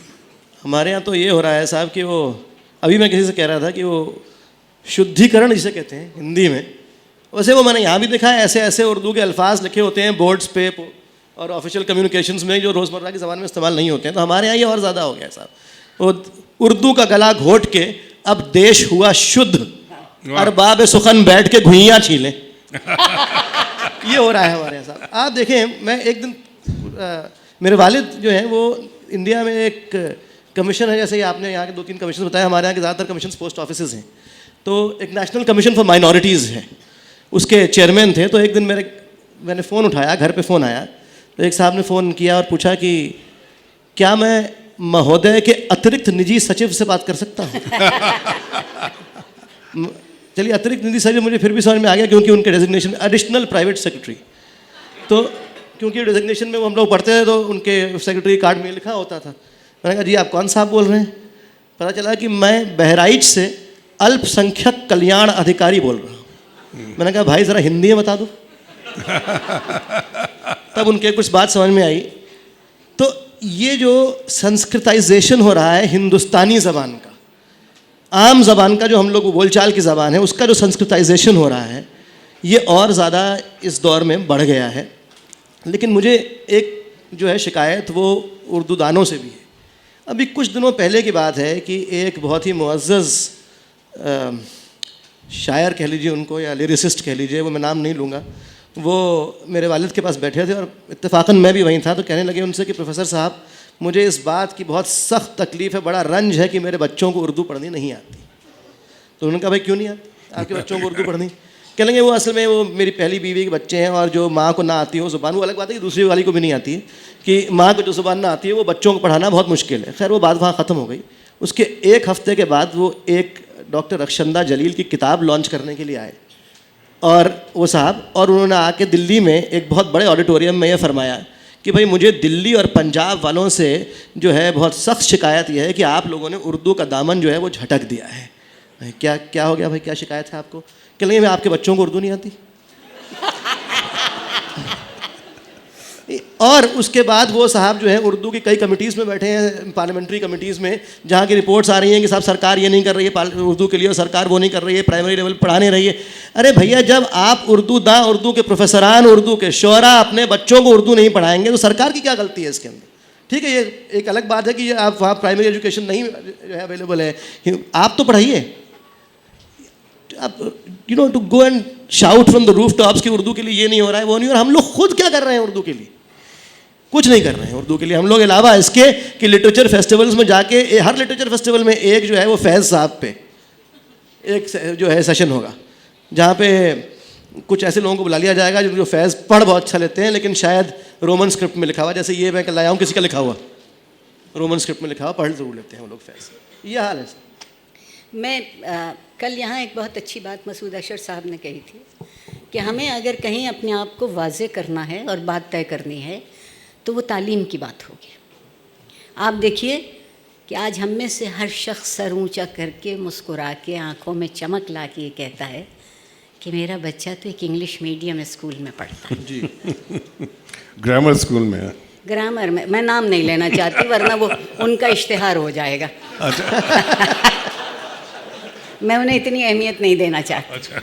हमारे यहाँ तो ये हो रहा है साहब कि वो, अभी मैं किसी से कह रहा था कि वो शुद्धिकरण जिसे कहते हैं हिंदी में, वैसे वो मैंने यहाँ भी देखा है, ऐसे ऐसे उर्दू के अल्फाज लिखे होते हैं बोर्ड्स पे और ऑफिशियल कम्युनिकेशंस में जो रोज़मर्रा की ज़बान में इस्तेमाल नहीं होते हैं। तो हमारे यहाँ ये और ज़्यादा हो गया है साहब। वो उर्दू का गला घोट के अब देश हुआ शुद्ध, अरबाब सुखन बैठ के घुइयाँ छीलें। ये हो रहा है हमारे यहाँ साहब। आप देखें, मैं एक दिन मेरे वालिद जो हैं वो इंडिया में एक कमीशन है, जैसे आपने यहाँ के 2-3 कमीशन बताया, हमारे यहाँ के ज़्यादातर कमीशन पोस्ट ऑफिस हैं। तो एक नेशनल कमीशन फॉर माइनॉरिटीज़ है, उसके चेयरमैन थे। तो एक दिन मैंने फ़ोन उठाया, घर पे फ़ोन आया, तो एक साहब ने फ़ोन किया और पूछा कि क्या मैं महोदय के अतिरिक्त निजी सचिव से बात कर सकता हूँ? चलिए, अतिरिक्त निजी सचिव मुझे फिर भी समझ में आ गया, क्योंकि उनके डेजिग्नेशन में एडिशनल प्राइवेट सेक्रेटरी, तो क्योंकि डेजिग्नेशन में वो हम लोग पढ़ते थे तो उनके सेक्रेटरी कार्ड में लिखा होता था। मैंने कहा जी आप कौन साहब बोल रहे हैं? पता चला कि मैं बहराइच से अल्पसंख्यक कल्याण अधिकारी बोल रहा हूँ। मैंने कहा भाई ज़रा हिंदी में बता दो। तब उनके कुछ बात समझ में आई। तो ये जो संस्कृताइजेशन हो रहा है हिंदुस्तानी ज़बान का, आम ज़बान का जो हम लोग बोलचाल की ज़बान है, उसका जो संस्कृताइजेशन हो रहा है, ये और ज़्यादा इस दौर में बढ़ गया है। लेकिन मुझे एक जो है शिकायत वो उर्दू दानों से भी है। अभी कुछ दिनों पहले की बात है कि एक बहुत ही मुअज़्ज़ज़ शायर कह लीजिए उनको, या लिरिसिस्ट कह लीजिए, वो मैं नाम नहीं लूँगा, वो मेरे वालिद के पास बैठे थे और इत्तेफाकन मैं भी वहीं था। तो कहने लगे उनसे कि प्रोफेसर साहब, मुझे इस बात की बहुत सख्त तकलीफ़ है, बड़ा रंज है कि मेरे बच्चों को उर्दू पढ़नी नहीं आती। तो उन्होंने कहा भाई क्यों नहीं आती आपके बच्चों को उर्दू पढ़नी? कह लेंगे वो असल में वो मेरी पहली बीवी के बच्चे हैं, और जो माँ को ना आती हो ज़ुबान, वो अलग बात है कि दूसरी वाली को भी नहीं आती है, कि माँ को जो ज़ुबान ना आती है वो बच्चों को पढ़ाना बहुत मुश्किल है। खैर वो बात वहाँ ख़त्म हो गई। उसके एक हफ़्ते के बाद वो एक डॉक्टर रक्षंदा जलील की किताब लॉन्च करने के लिए आए, और वो साहब, और उन्होंने आके दिल्ली में एक बहुत बड़े ऑडिटोरियम में ये फरमाया कि भाई मुझे दिल्ली और पंजाब वालों से जो है बहुत सख्त शिकायत यह है कि आप लोगों ने उर्दू का दामन जो है वो झटक दिया है। क्या हो गया भाई, क्या शिकायत है आपको? कह लेंगे आपके बच्चों को उर्दू नहीं आती। और उसके बाद वो साहब जो है उर्दू की कई कमिटीज़ में बैठे हैं, पार्लियामेंट्री कमिटीज़ में, जहाँ की रिपोर्ट्स आ रही हैं कि साहब सरकार ये नहीं कर रही है उर्दू के लिए, और सरकार वो नहीं कर रही है, प्राइमरी लेवल पढ़ा नहीं रही है। अरे भैया, जब आप उर्दू के प्रोफेसरान, उर्दू के शोरा अपने बच्चों को उर्दू नहीं पढ़ाएंगे तो सरकार की क्या गलती है इसके अंदर? ठीक है, ये एक अलग बात है कि आप वहाँ प्राइमरी एजुकेशन नहीं जो है अवेलेबल है, आप तो पढ़ाइए। आप to go and shout from the rooftops कि उर्दू के लिए ये नहीं हो रहा है, वो नहीं हो रहा है। हम लोग खुद क्या कर रहे हैं उर्दू के लिए? कुछ नहीं कर रहे हैं उर्दू के लिए हम लोग, अलावा इसके कि लिटरेचर फेस्टिवल्स में जाके, हर लिटरेचर फेस्टिवल में एक जो है वो फैज़ साहब पे एक जो है सेशन होगा, जहाँ पे कुछ ऐसे लोगों को बुला लिया जाएगा जो फैज़ पढ़ बहुत अच्छा लेते हैं, लेकिन शायद रोमन स्क्रिप्ट में लिखा हुआ, जैसे ये मैं कल लाया हूँ, किसी का लिखा हुआ रोमन स्क्रिप्ट में लिखा हुआ, पढ़ ज़रूर लेते हैं वो लोग फैज़। ये हाल है सर। मैं कल यहाँ एक बहुत अच्छी बात मसूद अशर साहब ने कही थी कि हमें अगर कहीं अपने आप को वाज़े करना है और बात तय करनी है तो वो तालीम की बात होगी। आप देखिए कि आज हम में से हर शख्स सर ऊंचा करके, मुस्कुरा के, आँखों में चमक ला के ये कहता है कि मेरा बच्चा तो एक इंग्लिश मीडियम स्कूल में पढ़ता है। जी। ग्रामर स्कूल में है। ग्रामर में मैं नाम नहीं लेना चाहती, वरना वो उनका इश्तिहार हो जाएगा। अच्छा। मैं उन्हें इतनी अहमियत नहीं देना चाहती। अच्छा।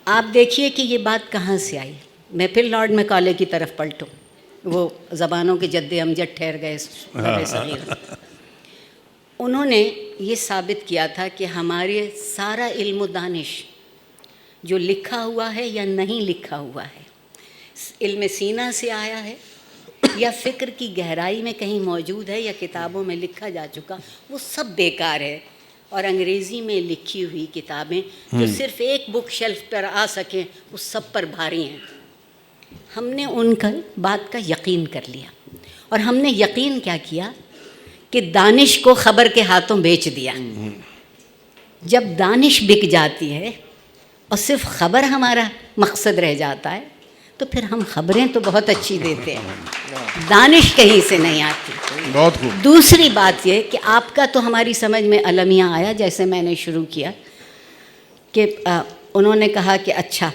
आप देखिए कि ये बात कहाँ से आई। मैं फिर लॉर्ड मैकॉले की तरफ पलटूँ, वो ज़बानों के जद्दे अमजद ठहर गए बड़े सगीर। उन्होंने ये साबित किया था कि हमारे सारा इल्म दानिश जो लिखा हुआ है या नहीं लिखा हुआ है, इल्म सीना से आया है या फ़िक्र की गहराई में कहीं मौजूद है या किताबों में लिखा जा चुका, वो सब बेकार है। और अंग्रेज़ी में लिखी हुई किताबें जो सिर्फ़ एक बुक शेल्फ पर आ सकें, वो सब पर भारी हैं। हमने उनका बात का यकीन कर लिया और हमने यकीन क्या किया कि दानिश को ख़बर के हाथों बेच दिया। जब दानिश बिक जाती है और सिर्फ ख़बर हमारा मकसद रह जाता है, तो फिर हम ख़बरें तो बहुत अच्छी देते हैं, दानिश कहीं से नहीं आती। बहुत खूब। दूसरी बात यह कि आपका तो हमारी समझ में अलमिया आया, जैसे मैंने शुरू किया कि उन्होंने कहा कि अच्छा,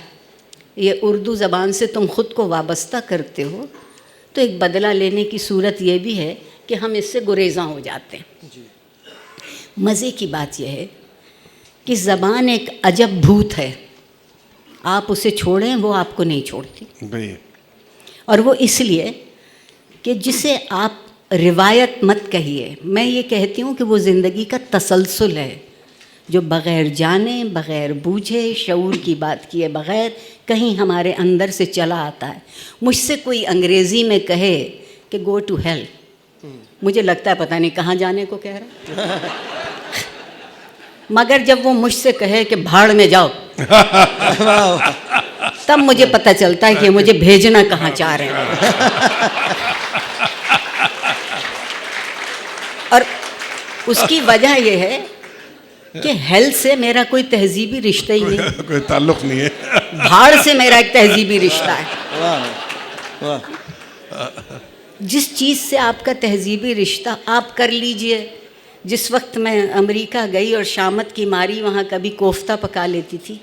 ये उर्दू ज़बान से तुम ख़ुद को वाबस्ता करते हो, तो एक बदला लेने की सूरत ये भी है कि हम इससे गुरेज़ां हो जाते हैं। मज़े की बात यह है कि ज़बान एक अजब भूत है, आप उसे छोड़ें वो आपको नहीं छोड़ती। भाई और वो इसलिए कि जिसे आप रिवायत मत कहिए, मैं ये कहती हूँ कि वो ज़िंदगी का तसलसल है, जो बग़ैर जाने, बग़ैर बूझे, शऊर की बात किए बग़ैर कहीं हमारे अंदर से चला आता है। मुझसे कोई अंग्रेज़ी में कहे कि गो टू हेल, मुझे लगता है पता नहीं कहाँ जाने को कह रहा है। मगर जब वो मुझसे कहे कि भाड़ में जाओ, तब मुझे पता चलता है कि मुझे भेजना कहाँ चाह रहे हैं। और उसकी वजह यह है कि हेल से मेरा कोई तहजीबी रिश्ता ही नहीं, कोई ताल्लुक नहीं है। भाड़ से मेरा एक तहजीबी रिश्ता है। वाह वाह। जिस चीज़ से आपका तहजीबी रिश्ता, आप कर लीजिए। जिस वक्त मैं अमेरिका गई और शामत की मारी वहाँ कभी कोफ्ता पका लेती थी,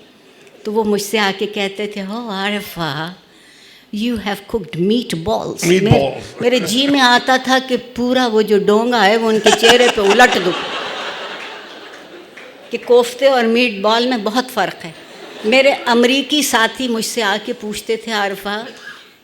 तो वो मुझसे आके कहते थे, हो Arifa, you have cooked meat balls. मेरे जी में आता था कि पूरा वो जो डोंगा है वो उनके चेहरे पे उलट दूँ, कि कोफ्ते और मीट बॉल में बहुत फ़र्क है। मेरे अमरीकी साथी मुझसे आके पूछते थे, आरिफा,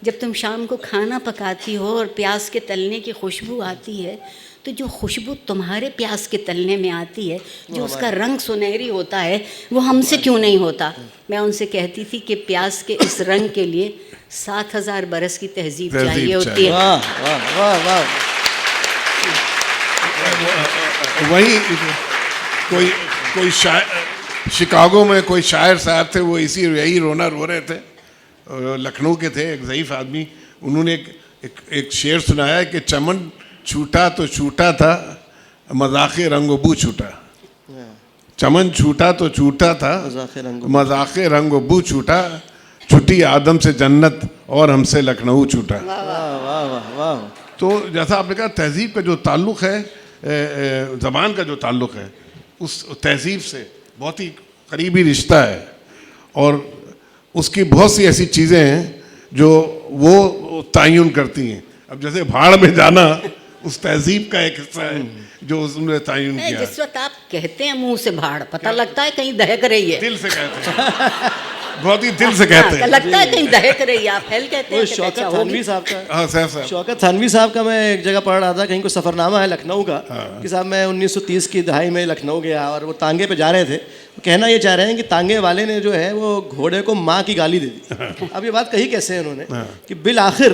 जब तुम शाम को खाना पकाती हो और प्याज के तलने की खुशबू आती है, तो जो खुशबू तुम्हारे प्याज के तलने में आती है, जो उसका रंग सुनहरी होता है, वो हमसे क्यों नहीं होता? मैं उनसे कहती थी कि प्याज के इस रंग के लिए 7,000 बरस की तहजीब चाहिए होती है। वाह वाह वाह वाह। वही कोई शायर, शिकागो में कोई शायर साहब थे, वो यही रोना रो रहे थे, लखनऊ के थे, एक ज़ईफ़ आदमी। उन्होंने एक शेर सुनाया कि चमन छूटा तो छूटा था, मज़ाक़े रंग बू छूटा। चमन छूटा तो छूटा था, मज़ाक़े रंग बू छूटा, छुट्टी आदम से जन्नत और हमसे लखनऊ छूटा। वाह वाह वाह वाह। तो जैसा आपने कहा, तहजीब का जो ताल्लुक़ है, ज़बान का जो ताल्लुक़ है, उस तहजीब से बहुत ही करीबी रिश्ता है। और उसकी बहुत सी ऐसी चीज़ें हैं जो वो तयन करती हैं। अब जैसे भाड़ में जाना उस तहजीब का एक हिस्सा है जो उसने तयन किया। जिस वक्त आप कहते हैं मुंह से भाड़, पता लगता है कहीं दहक रही है। दिल से कहते हैं, बहुत ही दिल से कहते हैं। लगता है कहीं दहक रही है। आप हेल कहते हैं। शौकत थानवी साहब का, हाँ साहब, शौकत थानवी साहब का मैं एक जगह पढ़ रहा था, कहीं को सफ़रनामा है लखनऊ का, कि साहब मैं 1930 की दहाई में लखनऊ गया और वो तांगे पे जा रहे थे। कहना ये चाह रहे हैं कि तांगे वाले ने जो है वो घोड़े को माँ की गाली दे दी। अब ये बात कही कैसे है उन्होंने कि बिल आखिर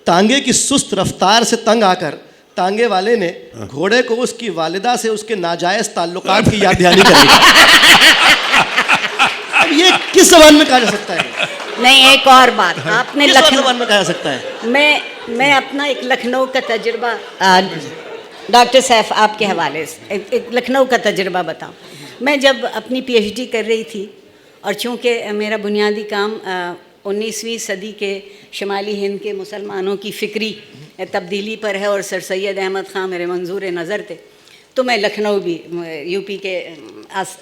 तांगे की सुस्त रफ्तार से तंग आकर तांगे वाले ने घोड़े को उसकी वालिदा से उसके नाजायज़ ताल्लुकात की याद दहानी कर दी। अब ये किस ज़बान में कहा जा सकता है? नहीं, एक और बात आपने किस ज़बान में कहा जा सकता है? मैं अपना एक लखनऊ का तजुर्बा डॉक्टर सैफ आपके हवाले से एक लखनऊ का तजुर्बा बताऊं। मैं जब अपनी पीएचडी कर रही थी और चूँकि मेरा बुनियादी काम 19वीं सदी के शुमाली हिंद के मुसलमानों की फ़िक्री तब्दीली पर है और सर सैयद अहमद ख़ान मेरे मंजूर नज़र थे, तो मैं लखनऊ भी यूपी के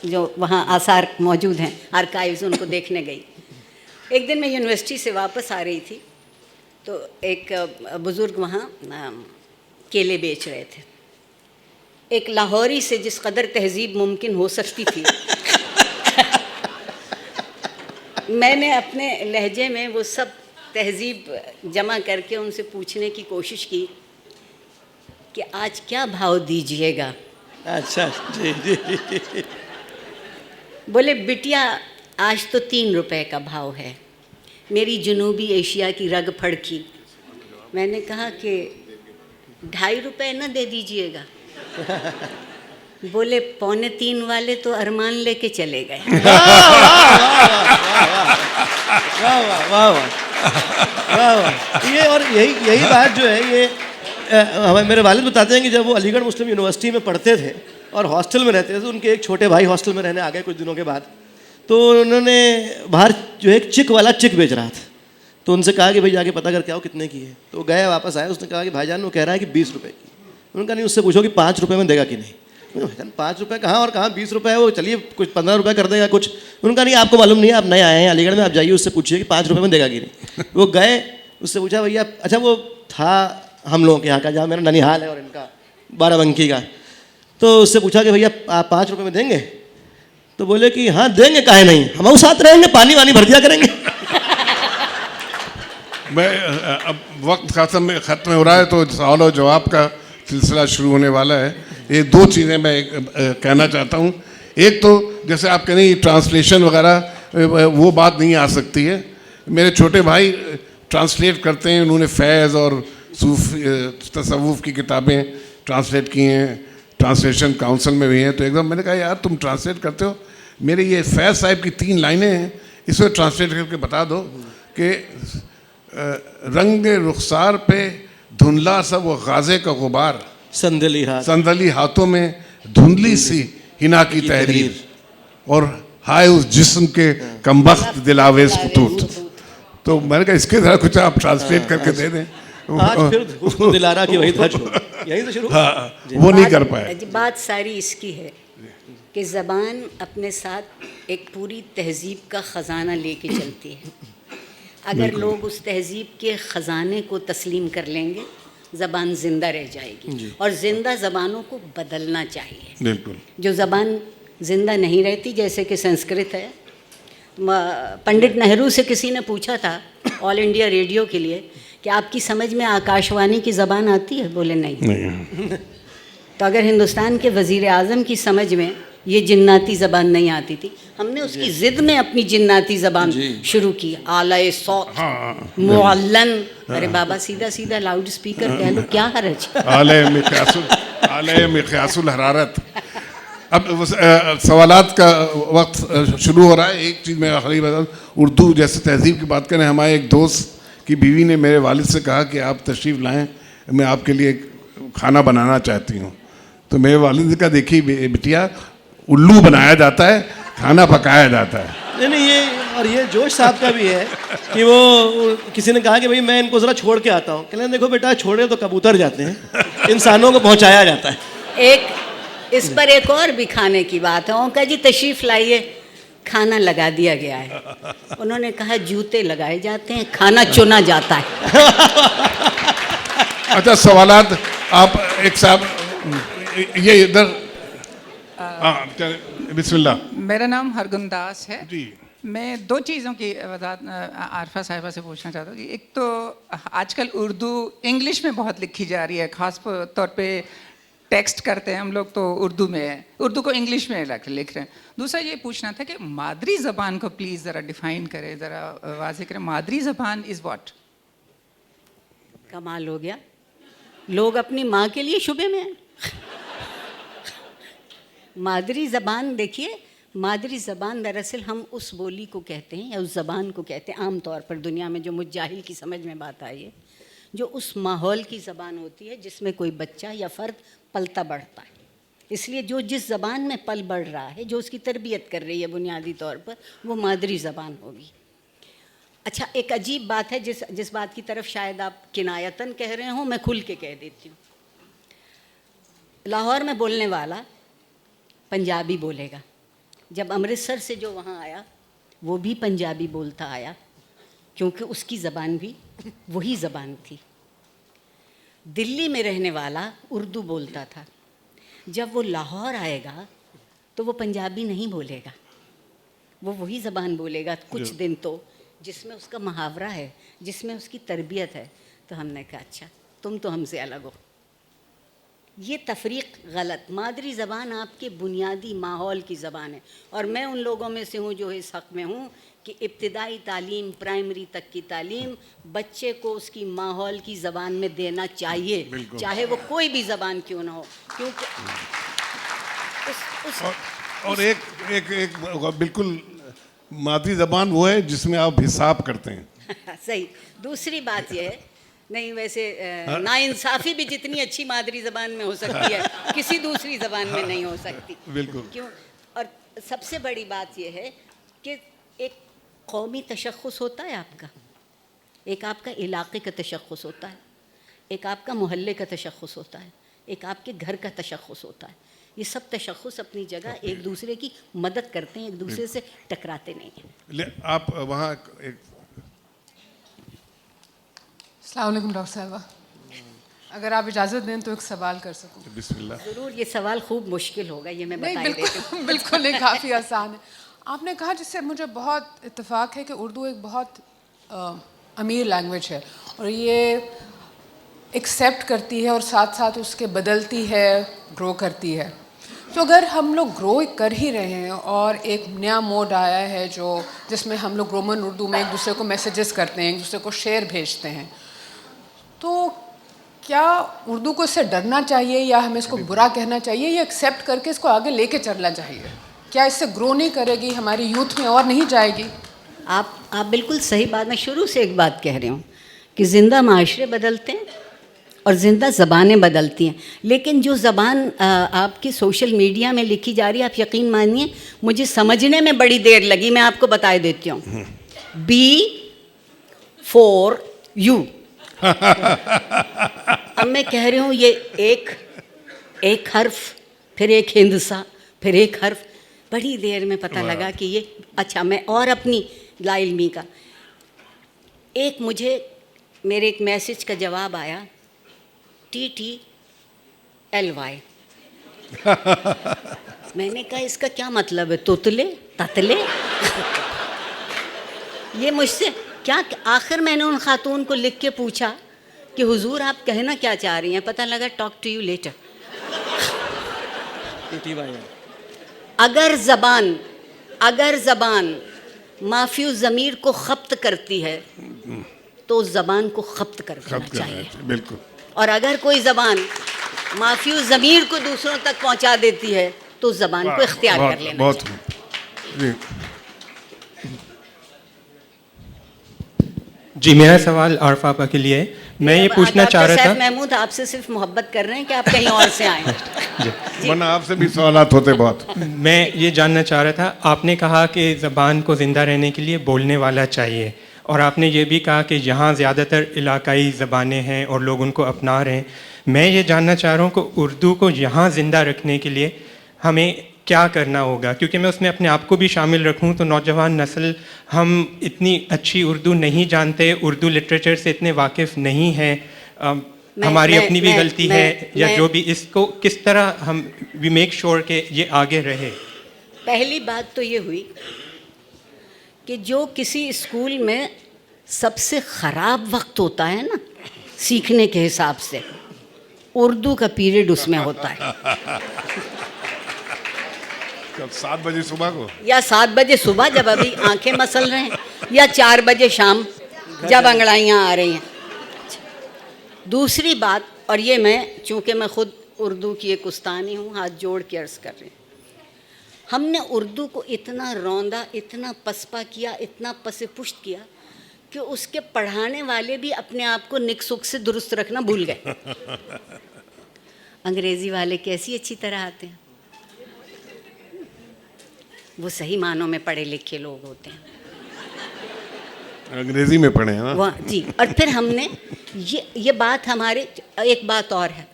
जो वहाँ आसार मौजूद हैं, आर्काइव्स, उनको देखने गई। एक दिन मैं यूनिवर्सिटी से वापस आ रही थी तो एक बुज़ुर्ग वहाँ केले बेच रहे थे। एक लाहौरी से जिस कदर तहजीब मुमकिन हो सकती थी मैंने अपने लहजे में वो सब तहजीब जमा करके उनसे पूछने की कोशिश की कि आज क्या भाव दीजिएगा। अच्छा जी जी जी। बोले बिटिया आज तो 3 रुपए का भाव है, मेरी जनूबी एशिया की रग फड़की। मैंने कहा कि 2.5 रुपए न दे दीजिएगा। बोले 2.75 वाले तो अरमान लेके चले गए। वाह वाह वाह वाह वाह। ये और यही बात जो है ये मेरे वालिद बताते हैं कि जब वो अलीगढ़ मुस्लिम यूनिवर्सिटी में पढ़ते थे और हॉस्टल में रहते थे, तो उनके एक छोटे भाई हॉस्टल में रहने आ गए कुछ दिनों के बाद। तो उन्होंने बाहर जो है एक चिक वाला चिक बेच रहा था, तो उनसे कहा कि भाई जाके पता करके आओ कितने की है। तो गए, वापस आए, उसने कहा कि भाईजान वो कह रहा है कि 20 रुपए की। उन्होंने कहा नहीं, उससे पूछो कि 5 रुपए में देगा कि नहीं। भाईजान 5 रुपए कहाँ और कहाँ, 20 रुपए है वो, चलिए कुछ 15 रुपए कर देगा कुछ। उन्होंने कहा नहीं आपको मालूम नहीं है, आप नए आए हैं अलीगढ़ में, आप जाइए उससे पूछिए कि 5 रुपए में देगा कि नहीं। वो गए, उससे पूछा भैया, अच्छा वो था हम लोगों के यहाँ का, जहाँ मेरा ननिहाल है और इनका बाराबंकी का। तो उससे पूछा कि भैया आप 5 रुपए में देंगे? तो बोले कि हाँ देंगे, काहे नहीं, हम साथ रहेंगे, पानी वानी भर दिया करेंगे। मैं अब वक्त ख़त्म हो रहा है, तो सवाल और जवाब का सिलसिला शुरू होने वाला है। ये 2 चीज़ें मैं कहना चाहता हूँ। एक तो जैसे आप कह रहे हैं ट्रांसलेशन वगैरह, वो बात नहीं आ सकती है। मेरे छोटे भाई ट्रांसलेट करते हैं, उन्होंने फैज़ और तसव्वुफ़ की किताबें ट्रांसलेट की हैं, ट्रांसलेशन काउंसिल में भी हैं। तो एकदम मैंने कहा यार तुम ट्रांसलेट करते हो, मेरे ये फैज़ साहब की 3 लाइनें हैं, इसमें ट्रांसलेट करके बता दो कि रंग रुखसार पे धुंधला सा वो गाजे का गुबार, संदली हाथों में धुंधली सी हिना की तहरीर, और हाय उस जिस्म के कमबख्त दिलावेज खुतूत। तो मैंने कहा इसके ज़रा कुछ आप ट्रांसलेट करके दे दें। आज फिर हुस्न दिलारा की वही धज हो, यहीं से शुरू। हाँ, वो नहीं कर पाए। बात सारी इसकी है कि ज़बान अपने साथ एक पूरी तहज़ीब का ख़जाना लेके चलती है। अगर लोग उस तहज़ीब के ख़जाने को तस्लीम कर लेंगे, ज़बान ज़िंदा रह जाएगी। और ज़िंदा ज़बानों को बदलना चाहिए। बिल्कुल। जो ज़बान ज़िंदा नहीं रहती, जैसे कि संस्कृत है, पंडित नेहरू से किसी ने पूछा था ऑल इंडिया रेडियो के लिए कि आपकी समझ में आकाशवाणी की ज़बान आती है? बोले नहीं। तो अगर हिंदुस्तान के वज़ीर आज़म की समझ में ये जिन्नाती ज़बान नहीं आती थी, हमने उसकी ज़िद में अपनी जिन्नाती ज़बान शुरू की, आले सौत मुअल्लन। अरे बाबा सीधा सीधा लाउड स्पीकर कह लो, क्या हर्ज। आले मिक़यासुल हरारत। अब सवालात का वक्त शुरू हो रहा है। एक चीज़ मैं आखिरी बता, उर्दू जैसे तहज़ीब की बात करें, हमारे एक दोस्त की बीवी ने मेरे वालिद से कहा कि आप तशरीफ़ लाएं, मैं आपके लिए खाना बनाना चाहती हूँ। तो मेरे वालिद ने कहा देखिए बिटिया, उल्लू बनाया जाता है, खाना पकाया जाता है। नहीं ये, और ये जोश साहब का भी है कि वो किसी ने कहा कि भाई मैं इनको ज़रा छोड़ के आता हूँ। कहते देखो बेटा, छोड़े तो कबूतर जाते हैं, इंसानों को पहुँचाया जाता है। एक इस पर एक और भी खाने की बात है। उनका जी तशरीफ़ लाइए, खाना लगा दिया गया है। उन्होंने कहा जूते लगाए जाते हैं, खाना चुना जाता है। अच्छा सवालात आप एक साहब ये इधर, बिस्मिल्लाह। मेरा नाम हरगुंदास है जी। मैं 2 चीज़ों की वजाहत आरफा साहिबा से पूछना चाहता हूँ कि एक तो आजकल उर्दू इंग्लिश में बहुत लिखी जा रही है, ख़ास तौर पे टेक्स्ट करते हैं हम लोग तो उर्दू में है, उर्दू को इंग्लिश में लिख रहे हैं। दूसरा ये पूछना था कि मादरी ज़बान को प्लीज़ ज़रा डिफ़ाइन करें, ज़रा वाज़ेह करें, मादरी ज़बान इज़ व्हाट? कमाल हो गया, लोग अपनी माँ के लिए शुबे में हैं। मादरी ज़बान, देखिए मादरी ज़बान दरअसल हम उस बोली को कहते हैं या उस ज़बान को कहते हैं, आम तौर पर दुनिया में जो मुझ जाहिल की समझ में बात आई है, जो उस माहौल की ज़बान होती है जिसमें कोई बच्चा या फ़र्द पलता बढ़ता है। इसलिए जो जिस ज़बान में पल बढ़ रहा है, जो उसकी तरबियत कर रही है बुनियादी तौर पर, वो मादरी ज़बान होगी। अच्छा, एक अजीब बात है जिस बात की तरफ शायद आप किनायतन कह रहे हो, मैं खुल के कह देती हूँ। लाहौर में बोलने वाला पंजाबी बोलेगा, जब अमृतसर से जो वहाँ आया वो भी पंजाबी बोलता आया, क्योंकि उसकी ज़बान भी वही ज़बान थी। दिल्ली में रहने वाला उर्दू बोलता था, जब वो लाहौर आएगा तो वो पंजाबी नहीं बोलेगा, वो वही ज़बान बोलेगा कुछ दिन तो, जिसमें उसका मुहावरा है, जिसमें उसकी तरबियत है। तो हमने कहा अच्छा तुम तो हमसे अलग हो, ये तफरीक गलत। मादरी ज़बान आपके बुनियादी माहौल की ज़बान है, और मैं उन लोगों में से हूँ जो इस हक़ में हूँ कि इब्तिदाई तालीम, प्राइमरी तक की तालीम बच्चे को उसकी माहौल की ज़बान में देना चाहिए, चाहे वो कोई भी ज़बान क्यों ना हो, क्योंकि और एक बिल्कुल मादरी ज़बान वो है जिसमें आप हिसाब करते हैं। सही। दूसरी बात यह है, नहीं वैसे नाइंसाफ़ी भी जितनी अच्छी मादरी ज़बान में हो सकती है किसी दूसरी ज़बान में नहीं हो सकती। बिल्कुल। क्यों? और सबसे बड़ी बात यह है कि एक कौमी तशख़्ख़ुस होता है आपका, एक आपका इलाक़े का तशख़्ख़ुस होता है, एक आपका मोहल्ले का तशख़्ख़ुस होता है, एक आपके घर का तशख़्ख़ुस होता है। ये सब तशख़्ख़ुस अपनी जगह एक दूसरे की मदद करते हैं, एक दूसरे से टकराते नहीं हैं। आप वहाँ एक अस्सलाम वालेकुम डॉक्टर साहबा, अगर आप इजाज़त दें तो एक सवाल कर सकूं। बिस्मिल्लाह। ज़रूर। ये सवाल खूब मुश्किल होगा, ये मैं नहीं, बता देती हूँ। बिल्कुल बिल्कुल नहीं, काफ़ी आसान है। आपने कहा, जिससे मुझे बहुत इत्तेफाक है, कि उर्दू एक बहुत अमीर लैंग्वेज है और ये एक्सेप्ट करती है और साथ साथ उसके बदलती है, ग्रो करती है। तो अगर हम लोग ग्रो कर ही रहे हैं और एक नया मोड आया है जो जिसमें हम लोग रोमन उर्दू में एक दूसरे को मैसेजेस करते हैं, एक दूसरे को शेर भेजते हैं, तो क्या उर्दू को इससे डरना चाहिए या हमें इसको बुरा कहना चाहिए या एक्सेप्ट करके इसको आगे लेके चलना चाहिए? क्या इससे ग्रो नहीं करेगी, हमारी यूथ में और नहीं जाएगी? आप बिल्कुल सही बात। मैं शुरू से एक बात कह रही हूँ कि ज़िंदा माशरे बदलते हैं और ज़िंदा ज़बानें बदलती हैं, लेकिन जो ज़बान आपकी सोशल मीडिया में लिखी जा रही है, आप यकीन मानिए मुझे समझने में बड़ी देर लगी। मैं आपको बता देती हूँ। B4U। अब मैं कह रही हूँ ये एक हर्फ, फिर एक हिंदसा, फिर एक हर्फ, बड़ी देर में पता लगा कि ये अच्छा। मैं और अपनी लाइल्मी का एक, मुझे मेरे एक मैसेज का जवाब आया TTLY। मैंने कहा इसका क्या मतलब है? तुतले, ततले? ये मुझसे क्या? आखिर मैंने उन खातून को लिख के पूछा कि हुजूर आप कहना क्या चाह रही हैं? पता लगा टॉक टू यू लेटर। अगर ज़बान माफ़ी ज़मीर को खप्त करती है तो उस ज़बान को खप्त कर देना चाहिए। बिल्कुल। और अगर कोई ज़बान माफ़ी ज़मीर को दूसरों तक पहुंचा देती है तो उस ज़बान को इख्तियार कर लेना बहुत चाहिए। जी, मेरा सवाल आरफ आपा के लिए है। मैं ये पूछना चाह रहा था, महमूद आपसे सिर्फ मोहब्बत कर रहे हैं कि आप कहीं और से आए? वरना आपसे भी सवालात होते बहुत। मैं ये जानना चाह रहा था, आपने कहा कि ज़बान को ज़िंदा रहने के लिए बोलने वाला चाहिए, और आपने ये भी कहा कि यहाँ ज़्यादातर इलाकाई ज़बानें हैं और लोग उनको अपना रहे हैं। मैं ये जानना चाह रहा हूँ कि उर्दू को यहाँ ज़िंदा रखने के लिए हमें क्या करना होगा, क्योंकि मैं उसमें अपने आप को भी शामिल रखूं तो नौजवान नस्ल हम इतनी अच्छी उर्दू नहीं जानते, उर्दू लिटरेचर से इतने वाकिफ़ नहीं हैं। हमारी अपनी भी गलती है या जो भी, इसको किस तरह हम वी मेक श्योर कि ये आगे रहे? पहली बात तो ये हुई कि जो किसी स्कूल में सबसे ख़राब वक्त होता है ना सीखने के हिसाब से, उर्दू का पीरियड उसमें होता है। 7 बजे सुबह को या 7 बजे सुबह जब अभी आंखें मसल रहे हैं, या 4 बजे शाम जब अंगड़ाइयाँ आ रही हैं। दूसरी बात, और ये मैं चूँकि मैं ख़ुद उर्दू की एक उस्तानी हूँ, हाथ जोड़ के अर्ज़ कर रही हूँ, हमने उर्दू को इतना रौंदा, इतना पसपा किया, इतना पसे पुश्त किया कि उसके पढ़ाने वाले भी अपने आप को निक सुख से दुरुस्त रखना भूल गए। अंग्रेज़ी वाले कैसी अच्छी तरह आते हैं, वो सही मानों में पढ़े लिखे लोग होते हैं, अंग्रेजी में पढ़े हैं ना? वाह जी। और फिर हमने ये बात, हमारे एक बात और है,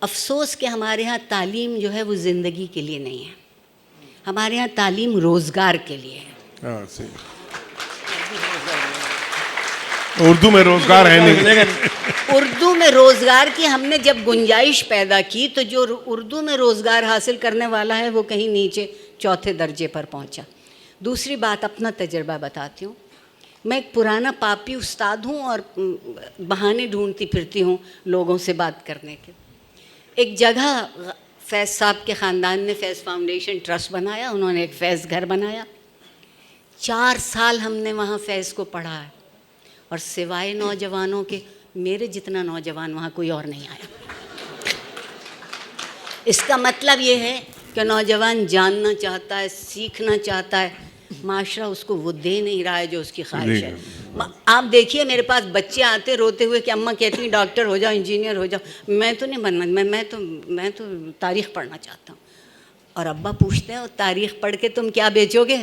अफसोस कि हमारे यहाँ तालीम जो है वो ज़िंदगी के लिए नहीं है, हमारे यहाँ तालीम रोज़गार के लिए है। हाँ, सही। उर्दू में रोज़गार है नहीं। उर्दू में रोज़गार की हमने जब गुंजाइश पैदा की तो जो उर्दू में रोज़गार हासिल करने वाला है वो कहीं नीचे चौथे दर्जे पर पहुंचा। दूसरी बात, अपना तजर्बा बताती हूँ। मैं एक पुराना पापी उस्ताद हूँ और बहाने ढूंढती फिरती हूँ लोगों से बात करने के। एक जगह फैज़ साहब के ख़ानदान ने फैज़ फाउंडेशन ट्रस्ट बनाया, उन्होंने एक फैज़ घर बनाया। 4 साल हमने वहाँ फैज़ को पढ़ा है, और सिवाय नौजवानों के मेरे जितना नौजवान वहाँ कोई और नहीं आया। इसका मतलब ये है कि नौजवान जानना चाहता है, सीखना चाहता है, माशरा उसको वो दे नहीं रहा है जो उसकी ख्वाहिश है। आप देखिए मेरे पास बच्चे आते रोते हुए कि अम्मा कहती हैं डॉक्टर हो जाओ, इंजीनियर हो जाओ। मैं तो नहीं बनना, मैं तो तारीख़ पढ़ना चाहता हूँ। और अब्बा पूछते हैं तारीख़ पढ़ के तुम क्या बेचोगे,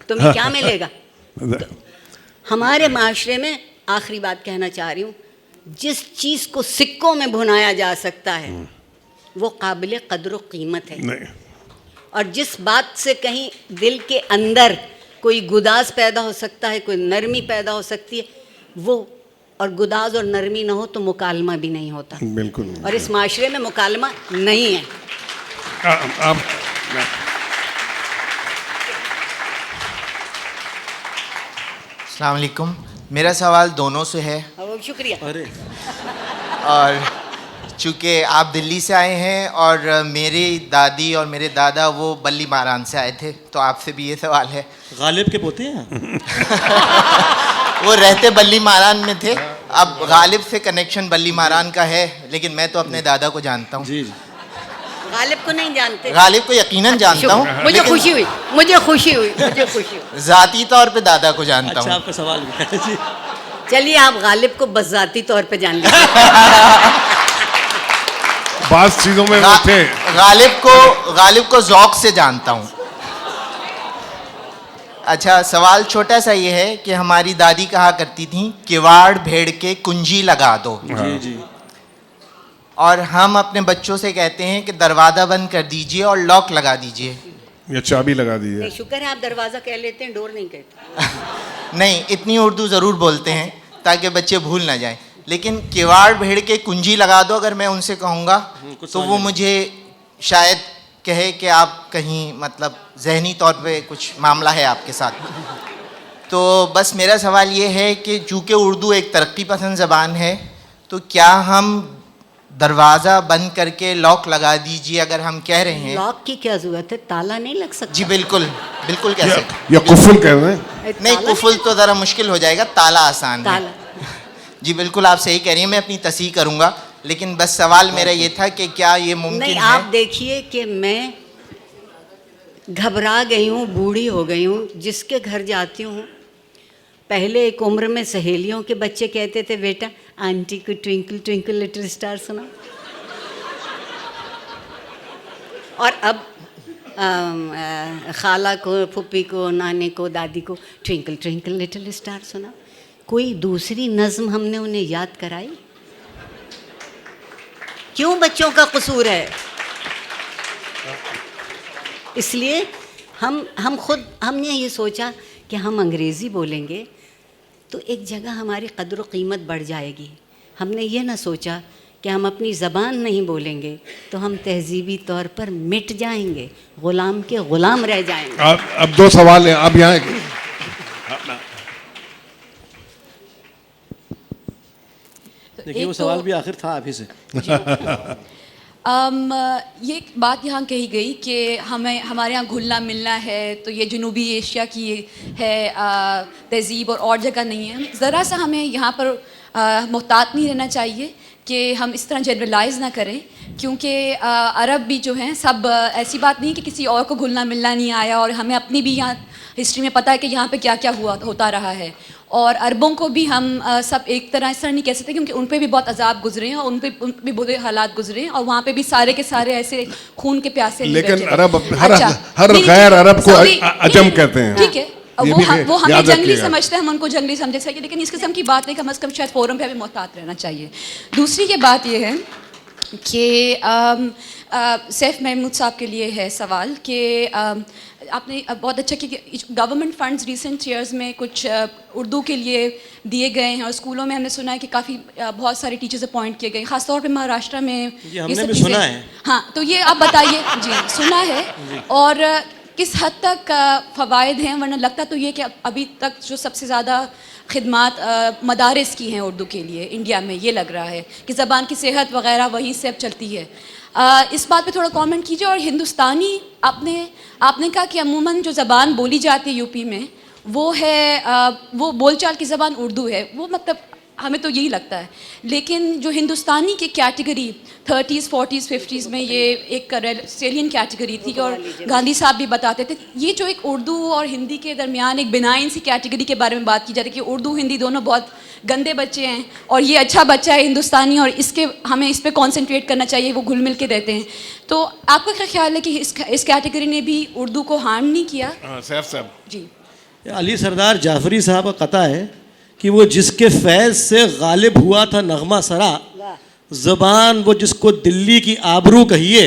तुम्हें क्या मिलेगा? तो हमारे माशरे में आखिरी बात कहना चाह रही हूँ, जिस चीज़ को सिक्कों में भुनाया जा सकता है वो काबिल कदर व कीमत है नहीं। और जिस बात से कहीं दिल के अंदर कोई गुदाज पैदा हो सकता है, कोई नरमी पैदा हो सकती है, वो और गुदाज और नरमी ना हो तो मुकालमा भी नहीं होता। बिल्कुल। और इस माशरे में मुकालमा नहीं है। आप अस्सलाम वालेकुम। मेरा सवाल दोनों से है, शुक्रिया। अरे और चूँकि आप दिल्ली से आए हैं और मेरी दादी और मेरे दादा वो बल्ली मारान से आए थे, तो आपसे भी ये सवाल है। गालिब के पोते हैं? वो रहते बल्ली मारान में थे, अब गालिब से कनेक्शन बल्ली मारान का है, लेकिन मैं तो अपने दादा को जानता हूँ। जी जी। गालिब को नहीं जानते? गालिब को यकीनन जानता हूँ, मुझे खुशी हुई, मुझे खुशी हुई। ज़ाती तौर पे दादा को जानता अच्छा, हूँ। आपका सवाल भी है जी। चलिए आप गालिब को बस ज़ाती तौर पे जान लीजिए। बात चीज़ों में वो थे। गालिब को ज़ौक से जानता हूँ। अच्छा, सवाल छोटा सा ये है कि हमारी दादी कहा करती थी किवाड़ भेड़ के कुंजी लगा दो, जी जी। और हम अपने बच्चों से कहते हैं कि दरवाज़ा बंद कर दीजिए और लॉक लगा दीजिए। या चाबी लगा दी है। नहीं, शुक्र है आप दरवाज़ा कह लेते हैं, डोर नहीं कहते। नहीं, इतनी उर्दू ज़रूर बोलते हैं ताकि बच्चे भूल ना जाएं, लेकिन किवाड़ भेड़ के कुंजी लगा दो अगर मैं उनसे कहूँगा तो वो मुझे शायद कहे कि आप कहीं मतलब जहनी तौर पे कुछ मामला है आपके साथ। तो बस मेरा सवाल ये है कि चूँकि उर्दू एक तरक्की पसंद ज़बान है, तो क्या हम दरवाज़ा बंद करके लॉक लगा दीजिए अगर हम कह रहे हैं? लॉक की क्या ज़रूरत है, ताला नहीं लग सकता? जी बिल्कुल बिल्कुल कह सकते। या कुफुल कह रहे हैं। नहीं, कुफुल तो ज़रा मुश्किल हो जाएगा, ताला आसान है। ताला। जी बिल्कुल, आप सही कह रही हैं, मैं अपनी तस्हीह करूँगा, लेकिन बस सवाल मेरा ये था कि क्या ये मुमकिन नहीं, है? आप देखिए कि मैं घबरा गई हूँ, बूढ़ी हो गई हूँ। जिसके घर जाती हूँ, पहले एक उम्र में सहेलियों के बच्चे कहते थे बेटा आंटी को ट्विंकल ट्विंकल लिटिल स्टार सुना, और अब खाला को, फुप्पी को, नानी को, दादी को ट्विंकल ट्विंकल लिटिल स्टार सुना। कोई दूसरी नज़्म हमने उन्हें याद कराई? क्यों बच्चों का कसूर है? इसलिए हमने ये सोचा कि हम अंग्रेज़ी बोलेंगे तो एक जगह हमारी कदर व कीमत बढ़ जाएगी। हमने ये ना सोचा कि हम अपनी ज़बान नहीं बोलेंगे तो हम तहजीबी तौर पर मिट जाएंगे, ग़ुलाम के ग़ुलाम रह जाएंगे। अब 2 सवाल हैं, अब यहाँ देखिए वो सवाल भी आखिर था आप ही से। ये एक बात यहाँ कही गई कि हमारे यहाँ घुलना मिलना है, तो ये जनूबी एशिया की है तहज़ीब और जगह नहीं है। ज़रा सा हमें यहाँ पर मुहतात नहीं रहना चाहिए कि हम इस तरह जनरलाइज़ ना करें, क्योंकि अरब भी जो हैं सब ऐसी बात नहीं कि किसी और को घुलना मिलना नहीं आया, और हमें अपनी भी यहाँ हिस्ट्री में पता है कि यहाँ पे क्या क्या होता रहा है। और अरबों को भी हम सब एक तरह इस तरह नहीं कह सकते, क्योंकि उन पे भी बहुत अजाब गुजरे हैं और उन पे भी बुरे हालात गुजरे हैं, और वहाँ पे भी सारे के सारे ऐसे खून के प्यासे नहीं लेकिन बैठे। अरब अच्छा, हर गैर अरब को अजम कहते हैं। ठीक है, ये वो भी है, वो हमें याद जंगली रखिएगा। समझते हैं, हम उनको जंगली समझे चाहिए, लेकिन इस किस्म की बात नहीं, कम अज़ कम शायद फोरम पे हमें मोहतात रहना चाहिए। दूसरी ये बात ये है कि सैफ महमूद साहब के लिए है सवाल कि आपने बहुत अच्छा कि गवर्नमेंट फंड्स रिसेंट ईयर्स में कुछ उर्दू के लिए दिए गए हैं, और स्कूलों में हमने सुना है कि काफ़ी बहुत सारे टीचर्स अपॉइंट किए गए, ख़ासतौर पे महाराष्ट्र में ये हमने सब भी चीज़ें। सुना है। हाँ, तो ये आप बताइए। जी सुना है। और किस हद तक फ़वाइद हैं, वरना लगता तो ये कि अभी तक जो सबसे ज़्यादा खिदमात मदारिस की हैं उर्दू के लिए इंडिया में, ये लग रहा है कि ज़बान की सेहत वगैरह वहीं से अब चलती है। इस बात पे थोड़ा कमेंट कीजिए। और हिंदुस्तानी आपने कहा कि अमूमन जो ज़बान बोली जाती है यूपी में वो है वो बोलचाल की ज़बान उर्दू है, वो मतलब हमें तो यही लगता है। लेकिन जो हिंदुस्तानी की कैटेगरी 30s 40s 50s में ये एक सेलियन कैटेगरी थी, और गांधी साहब भी बताते थे ये जो एक उर्दू और हिंदी के दरमियान एक बिनाइन सी कैटेगरी के बारे में बात की जाती है कि उर्दू हिंदी दोनों बहुत गंदे बच्चे हैं और ये अच्छा बच्चा है हिंदुस्तानी, और हमें इस पर कॉन्सेंट्रेट करना चाहिए, वो घुल मिल के रहते हैं। तो आपका क्या ख्याल है कि इस कैटेगरी ने भी उर्दू को हार्म नहीं किया? सैफ साहब जी, अली सरदार जाफरी साहब का कथा है कि वो जिसके फैज़ से गालिब हुआ था नगमा सरा, ज़बान वो जिसको दिल्ली की आबरू कहिए,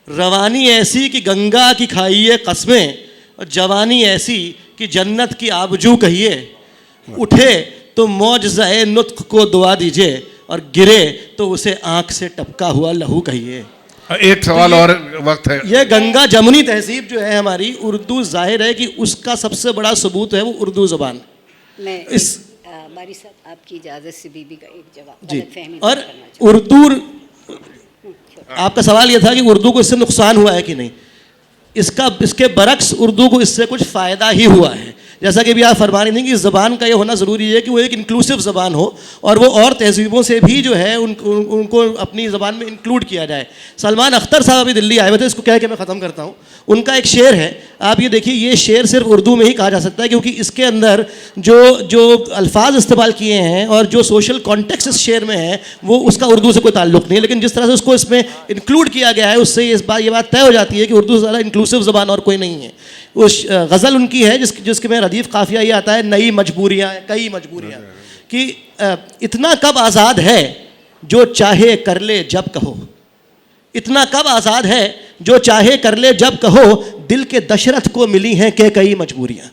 रवानी ऐसी कि गंगा की खाइए कस्में, और जवानी ऐसी कि जन्नत की आबजू कहिए। उठे तो मौजज़ाए नुत्क़ को दुआ दीजिए, और गिरे तो उसे आँख से टपका हुआ लहू कहिए। एक सवाल और वक्त है। ये गंगा जमुनी तहजीब जो है हमारी, उर्दू जाहिर है कि उसका सबसे बड़ा सबूत है वो उर्दू ज़बान। मैं इस बारी साहब आपकी इजाज़त से बीबी का एक जवाब जी, गलतफहमी और करना चाहूँ। उर्दू, आपका सवाल ये था कि उर्दू को इससे नुकसान हुआ है कि नहीं। इसके बरक्स उर्दू को इससे कुछ फ़ायदा ही हुआ है। जैसा कि भी आप फरमा रही थी कि ज़बान का ये होना ज़रूरी है कि वो एक इंक्लूसिव ज़बान हो और वो और तहजीबों से भी जो है उनको अपनी ज़बान में इंक्लूड किया जाए। सलमान अख्तर साहब अभी दिल्ली आए हुए थे, इसको कह के मैं ख़त्म करता हूँ। उनका एक शेर है, आप ये देखिए, ये शेर सिर्फ उर्दू में ही कहा जा सकता है क्योंकि इसके अंदर जो अल्फाज इस्तेमाल किए हैं और जो सोशल कॉन्टेक्स्ट इस शेर में है वो उसका उर्दू से कोई ताल्लुक़ नहीं है, लेकिन जिस तरह से उसको इसमें इंक्लूड किया गया है उससे ये बात तय हो जाती है कि उर्दू से ज़्यादा इंक्लूसिव ज़बान और कोई नहीं है। उस गज़ल उनकी है जिसके में रदीफ़ काफ़िया ये आता है, नई मजबूरियाँ कई मजबूरियाँ, कि इतना कब आज़ाद है जो चाहे कर ले जब कहो, इतना कब आज़ाद है जो चाहे कर ले जब कहो, दिल के दशरथ को मिली हैं के कई मजबूरियाँ।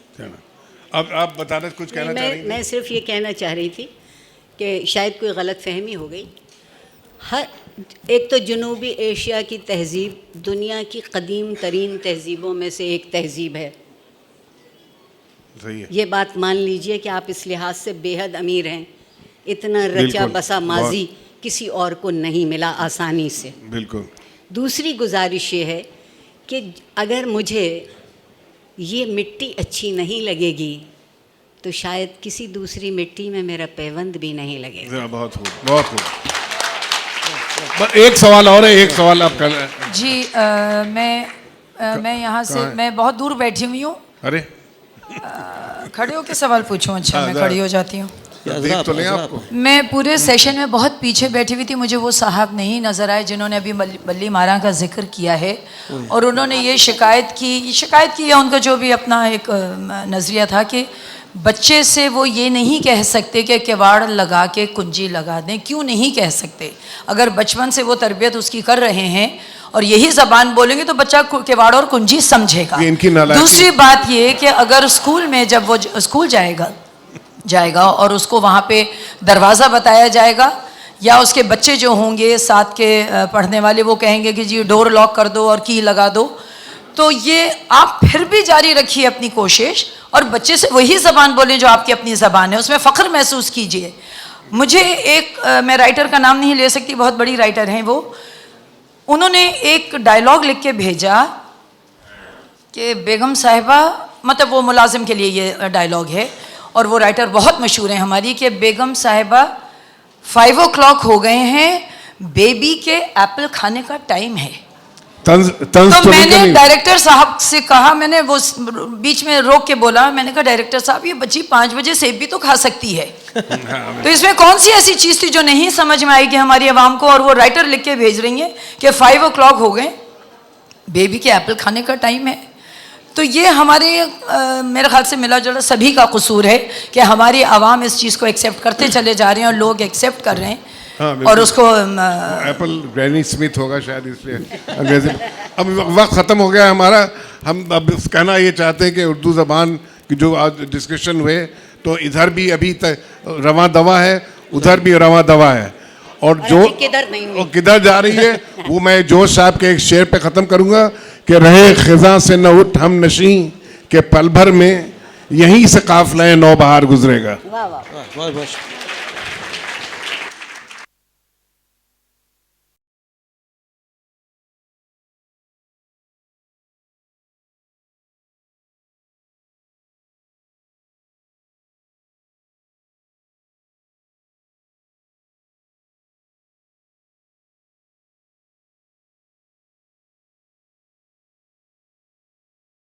अब आप बता रहे कुछ कहना चाह रही थी? मैं सिर्फ ये कहना चाह रही थी कि शायद कोई गलत फहमी हो गई। एक तो जनूबी एशिया की तहज़ीब दुनिया की कदीम तरीन तहज़ीबों में से एक तहज़ीब है। सही है। ये बात मान लीजिए कि आप इस लिहाज से बेहद अमीर हैं। इतना रचा बसा माजी किसी और को नहीं मिला आसानी से। बिल्कुल। दूसरी गुजारिश ये है कि अगर मुझे ये मिट्टी अच्छी नहीं लगेगी तो शायद किसी दूसरी मिट्टी में मेरा पैवंद भी नहीं लगेगा। बहुत खूब, बहुत खूब। बस एक सवाल और है, एक सवाल आप कर जी। मैं यहाँ से मैं बहुत दूर बैठी हुई हूँ। अरे खड़े होकर सवाल पूछूं? अच्छा, मैं खड़ी हो जाती हूँ। देख तो लें आपको। मैं पूरे सेशन में बहुत पीछे बैठी हुई थी, मुझे वो साहब नहीं नज़र आए जिन्होंने अभी बल्ली मारा का जिक्र किया है, और उन्होंने ये शिकायत की या उनका जो भी अपना एक नज़रिया था कि बच्चे से वो ये नहीं कह सकते कि किवाड़ लगा के कुंजी लगा दें। क्यों नहीं कह सकते? अगर बचपन से वो तरबियत उसकी कर रहे हैं और यही ज़बान बोलेंगे तो बच्चा किवाड़ और कुंजी समझेगा। दूसरी बात ये कि अगर स्कूल में जब वो स्कूल जाएगा और उसको वहाँ पे दरवाज़ा बताया जाएगा, या उसके बच्चे जो होंगे साथ के पढ़ने वाले वो कहेंगे कि जी डोर लॉक कर दो और की लगा दो, तो ये आप फिर भी जारी रखिए अपनी कोशिश और बच्चे से वही ज़बान बोलें जो आपकी अपनी ज़बान है, उसमें फ़ख्र महसूस कीजिए। मुझे मैं राइटर का नाम नहीं ले सकती, बहुत बड़ी राइटर हैं वो, उन्होंने एक डायलॉग लिख के भेजा कि बेगम साहिबा, मतलब वो मुलाजिम के लिए ये डायलॉग है और वो राइटर बहुत मशहूर हैं हमारी, कि बेगम साहिबा 5 o'clock हो गए हैं, बेबी के एप्पल खाने का टाइम है। तो मैंने डायरेक्टर साहब से कहा, मैंने वो बीच में रोक के बोला, मैंने कहा डायरेक्टर साहब ये बच्ची 5 बजे सेब भी तो खा सकती है। तो इसमें कौन सी ऐसी चीज़ थी जो नहीं समझ में आएगी हमारी आवाम को, और वो राइटर लिख के भेज रही हैं कि 5 o'clock हो गए, बेबी के एप्पल खाने का टाइम है। तो ये हमारे मेरे ख्याल से मिला जुला सभी का कसूर है कि हमारी आवाम इस चीज़ को एक्सेप्ट करते चले जा रहे हैं और लोग एक्सेप्ट कर रहे हैं। हाँ, और उसको एप्पल ग्रैनी स्मिथ होगा शायद, इसलिए अंग्रेजी। अब वक्त ख़त्म हो गया हमारा। हम अब कहना ये चाहते हैं कि उर्दू ज़बान की जो आज डिस्कशन हुए, तो इधर भी अभी तक रवां दवा है, उधर भी रवां दवा है, और जो किधर नहीं किधर जा रही है वो मैं जोश साहब के एक शेर पे ख़त्म करूँगा कि रहे खिजा से न उठ हम नशी के पल भर में यहीं से काफिला नौबहार गुजरेगा। बहुत बहुत